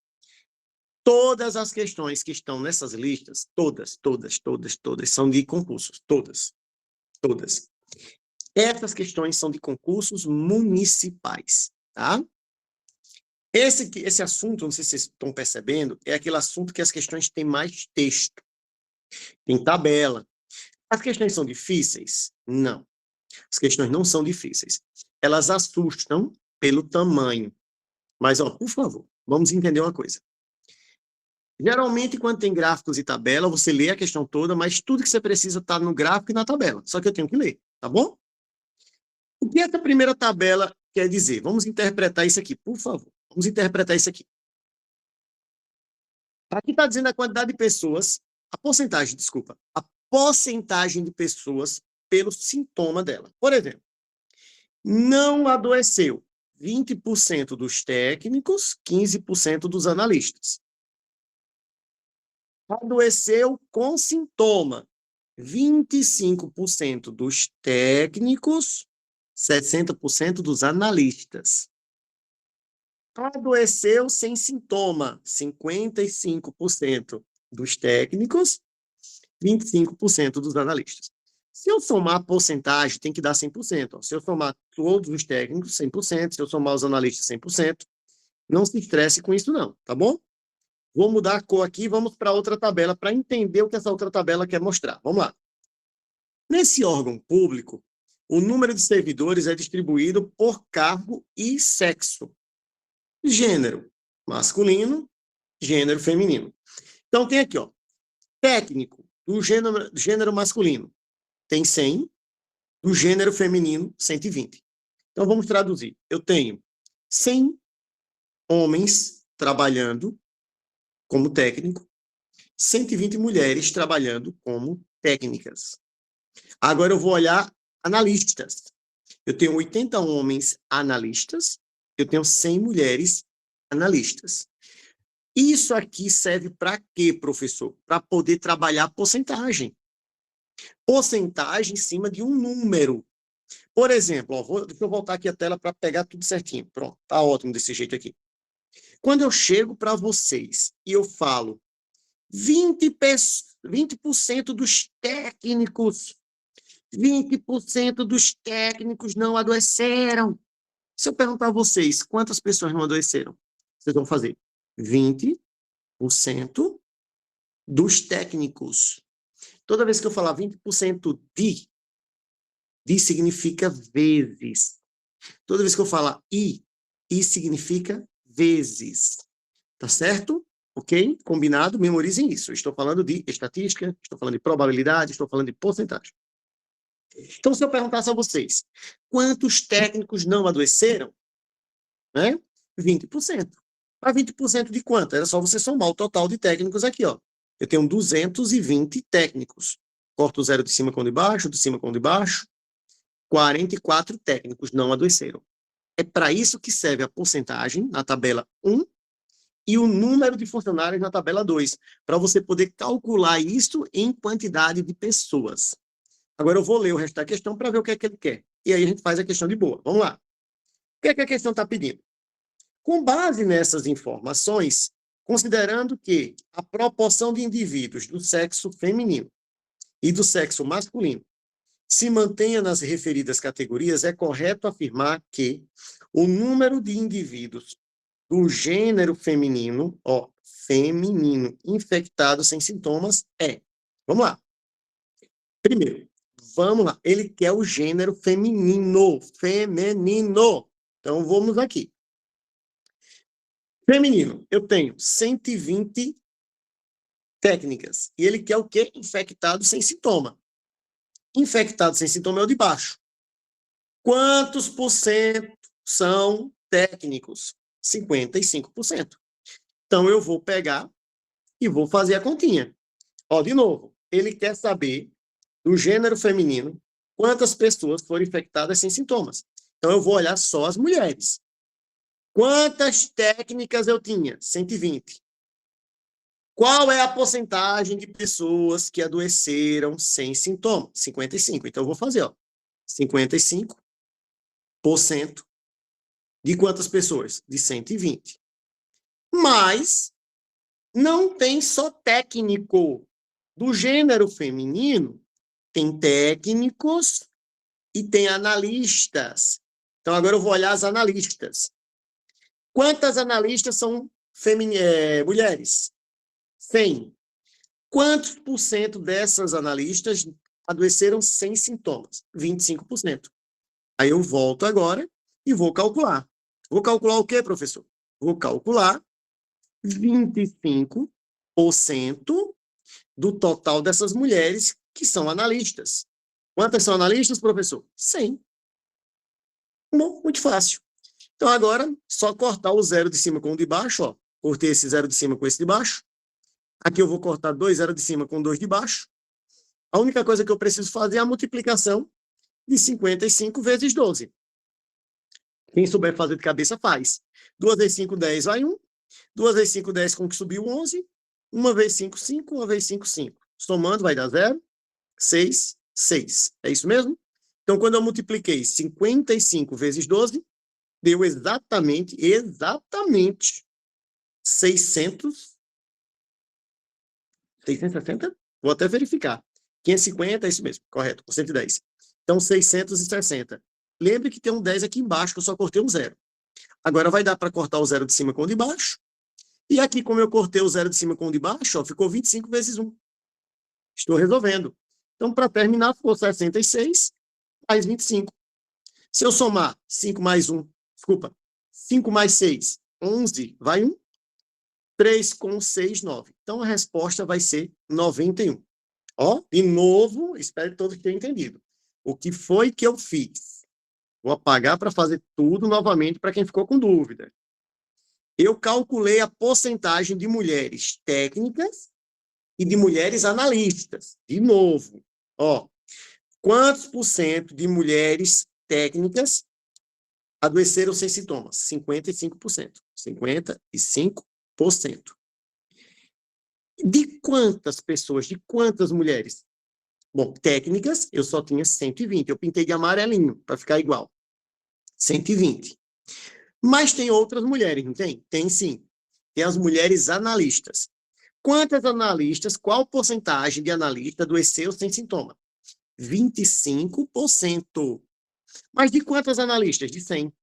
Todas as questões que estão nessas listas, todas, são de concursos. Todas. Essas questões são de concursos municipais, tá? Esse assunto, não sei se vocês estão percebendo, é aquele assunto que as questões têm mais texto. Tem tabela. As questões são difíceis? Não. As questões não são difíceis. Elas assustam pelo tamanho. Mas, ó, por favor, vamos entender uma coisa. Geralmente, quando tem gráficos e tabela, você lê a questão toda, mas tudo que você precisa está no gráfico e na tabela. Só que eu tenho que ler, tá bom? O que essa primeira tabela quer dizer? Vamos interpretar isso aqui, por favor. Vamos interpretar isso aqui. Aqui está dizendo a quantidade de pessoas, a porcentagem de pessoas pelo sintoma dela. Por exemplo, não adoeceu 20% dos técnicos, 15% dos analistas. Adoeceu com sintoma 25% dos técnicos, 60% dos analistas. Adoeceu sem sintoma, 55% dos técnicos, 25% dos analistas. Se eu somar a porcentagem, tem que dar 100%. Ó. Se eu somar todos os técnicos, 100%. Se eu somar os analistas, 100%. Não se estresse com isso, não, tá bom? Vou mudar a cor aqui e vamos para outra tabela para entender o que essa outra tabela quer mostrar. Vamos lá. Nesse órgão público, o número de servidores é distribuído por cargo e sexo. gênero masculino, gênero feminino. Então, tem aqui, ó, técnico do gênero masculino tem 100, do gênero feminino, 120. Então, vamos traduzir. Eu tenho 100 homens trabalhando como técnico, 120 mulheres trabalhando como técnicas. Agora eu vou olhar analistas. Eu tenho 80 homens analistas, eu tenho 100 mulheres analistas. Isso aqui serve para quê, professor? Para poder trabalhar porcentagem. Porcentagem em cima de um número. Por exemplo, ó, deixa eu voltar aqui a tela para pegar tudo certinho. Pronto, tá ótimo desse jeito aqui. Quando eu chego para vocês e eu falo 20% dos técnicos, 20% dos técnicos não adoeceram. Se eu perguntar a vocês quantas pessoas não adoeceram, vocês vão fazer 20% dos técnicos. Toda vez que eu falar 20% de significa vezes. Toda vez que eu falar i significa vezes. Tá certo? Ok? Combinado? Memorizem isso. Eu estou falando de estatística, estou falando de probabilidade, estou falando de porcentagem. Então, se eu perguntasse a vocês, quantos técnicos não adoeceram? Né? 20%. Para 20% de quanto? Era só você somar o total de técnicos aqui, ó. Eu tenho 220 técnicos. Corto o zero de cima com o de baixo, de cima com o de baixo. 44 técnicos não adoeceram. É para isso que serve a porcentagem na tabela 1 e o número de funcionários na tabela 2, para você poder calcular isso em quantidade de pessoas. Agora eu vou ler o resto da questão para ver o que é que ele quer. E aí a gente faz a questão de boa. Vamos lá. O que é que a questão está pedindo? Com base nessas informações, considerando que a proporção de indivíduos do sexo feminino e do sexo masculino se mantenha nas referidas categorias, é correto afirmar que o número de indivíduos do gênero feminino, ó, feminino, infectado sem sintomas é. Vamos lá. Primeiro, vamos lá. Ele quer o gênero feminino. Feminino. Então, vamos aqui. Feminino, eu tenho 120 técnicas. E ele quer o quê? Infectado sem sintoma. Infectado sem sintoma é o de baixo. Quantos por cento são técnicos? 55%. Então, eu vou pegar e vou fazer a continha. Ó, de novo, ele quer saber do gênero feminino quantas pessoas foram infectadas sem sintomas. Então, eu vou olhar só as mulheres. Quantas técnicas eu tinha? 120. Qual é a porcentagem de pessoas que adoeceram sem sintomas? 55. Então, eu vou fazer, ó, 55% de quantas pessoas? De 120. Mas não tem só técnico. Do gênero feminino, tem técnicos e tem analistas. Então, agora eu vou olhar as analistas. Quantas analistas são mulheres? 100. Quantos por cento dessas analistas adoeceram sem sintomas? 25%. Aí eu volto agora e vou calcular. Vou calcular o quê, professor? Vou calcular 25% do total dessas mulheres que são analistas. Quantas são analistas, professor? 100. Bom, muito fácil. Então, agora, só cortar o zero de cima com o de baixo, ó. Cortei esse zero de cima com esse de baixo. Aqui eu vou cortar 2 zeros de cima com 2 de baixo. A única coisa que eu preciso fazer é a multiplicação de 55 vezes 12. Quem souber fazer de cabeça, faz. 2 vezes 5, 10, vai 1. 2 vezes 5, 10, com que subiu 11. 1 vezes 5, 5. 1 vezes 5, 5. Somando, vai dar 0. 6, 6. É isso mesmo? Então, quando eu multipliquei 55 vezes 12, deu exatamente 660? Vou até verificar. 550, é isso mesmo, correto, com 110. Então, 660. Lembre que tem um 10 aqui embaixo, que eu só cortei um 0. Agora vai dar para cortar o 0 de cima com o de baixo. E aqui, como eu cortei o 0 de cima com o de baixo, ó, ficou 25 vezes 1. Estou resolvendo. Então, para terminar, ficou 66 mais 25. Se eu somar 5 mais 1, desculpa, 5 mais 6, 11 vai 1. 3 com 6, 9. Então, a resposta vai ser 91. Ó, de novo, espero que todos tenham entendido. O que foi que eu fiz? Vou apagar para fazer tudo novamente para quem ficou com dúvida. Eu calculei a porcentagem de mulheres técnicas e de mulheres analistas. De novo, ó, quantos por cento de mulheres técnicas adoeceram sem sintomas? 55%. 55%. De quantas pessoas, de quantas mulheres? Bom, técnicas, eu só tinha 120. Eu pintei de amarelinho, para ficar igual. 120. Mas tem outras mulheres, não tem? Tem sim. Tem as mulheres analistas. Quantas analistas, qual porcentagem de analista adoeceu sem sintoma? 25%. Mas de quantas analistas? De 100.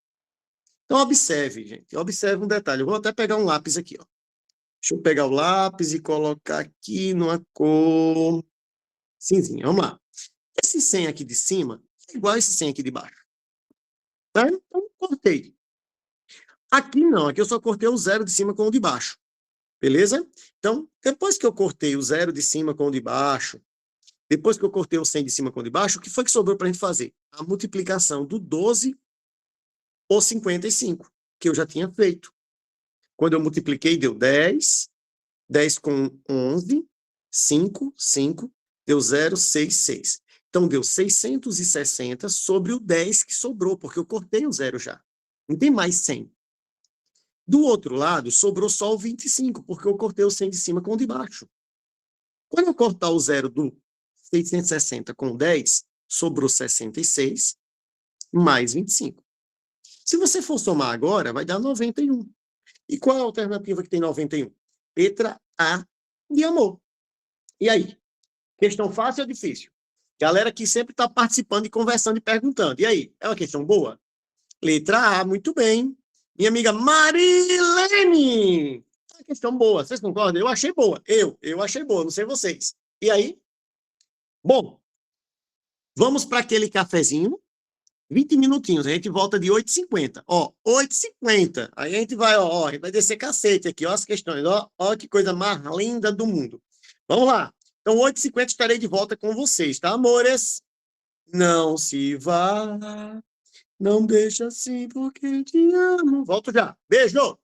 Então, observe, gente. Observe um detalhe. Eu vou até pegar um lápis aqui, ó. Deixa eu pegar o lápis e colocar aqui numa cor cinzinha. Vamos lá. Esse 100 aqui de cima é igual a esse 100 aqui de baixo. Tá? Então, cortei. Aqui não. Aqui eu só cortei o 0 de cima com o de baixo. Beleza? Então, depois que eu cortei o 0 de cima com o de baixo, depois que eu cortei o 100 de cima com o de baixo, o que foi que sobrou para a gente fazer? A multiplicação do 12 por 55, que eu já tinha feito. Quando eu multipliquei, deu 10. 10 com 11, 5, 5, deu 0, 6, 6. Então, deu 660 sobre o 10 que sobrou, porque eu cortei o 0 já. Não tem mais 100. Do outro lado, sobrou só o 25, porque eu cortei o 100 de cima com o de baixo. Quando eu cortar o 0 do 660 com o 10, sobrou 66 mais 25. Se você for somar agora, vai dar 91. E qual é a alternativa que tem 91? Letra A de amor. E aí? Questão fácil ou difícil? Galera que sempre está participando e conversando e perguntando. E aí? É uma questão boa? Letra A, muito bem. Minha amiga Marilene! É uma questão boa. Vocês concordam? Eu achei boa. Eu achei boa, não sei vocês. E aí? Bom, vamos para aquele cafezinho. 20 minutinhos, a gente volta de 8h50. Ó, 8h50. Aí a gente vai, ó, a gente vai descer cacete aqui, ó, as questões. Ó, que coisa mais linda do mundo. Vamos lá. Então, 8h50 estarei de volta com vocês, tá, amores? Não se vá, não deixa assim porque te amo. Volto já. Beijo!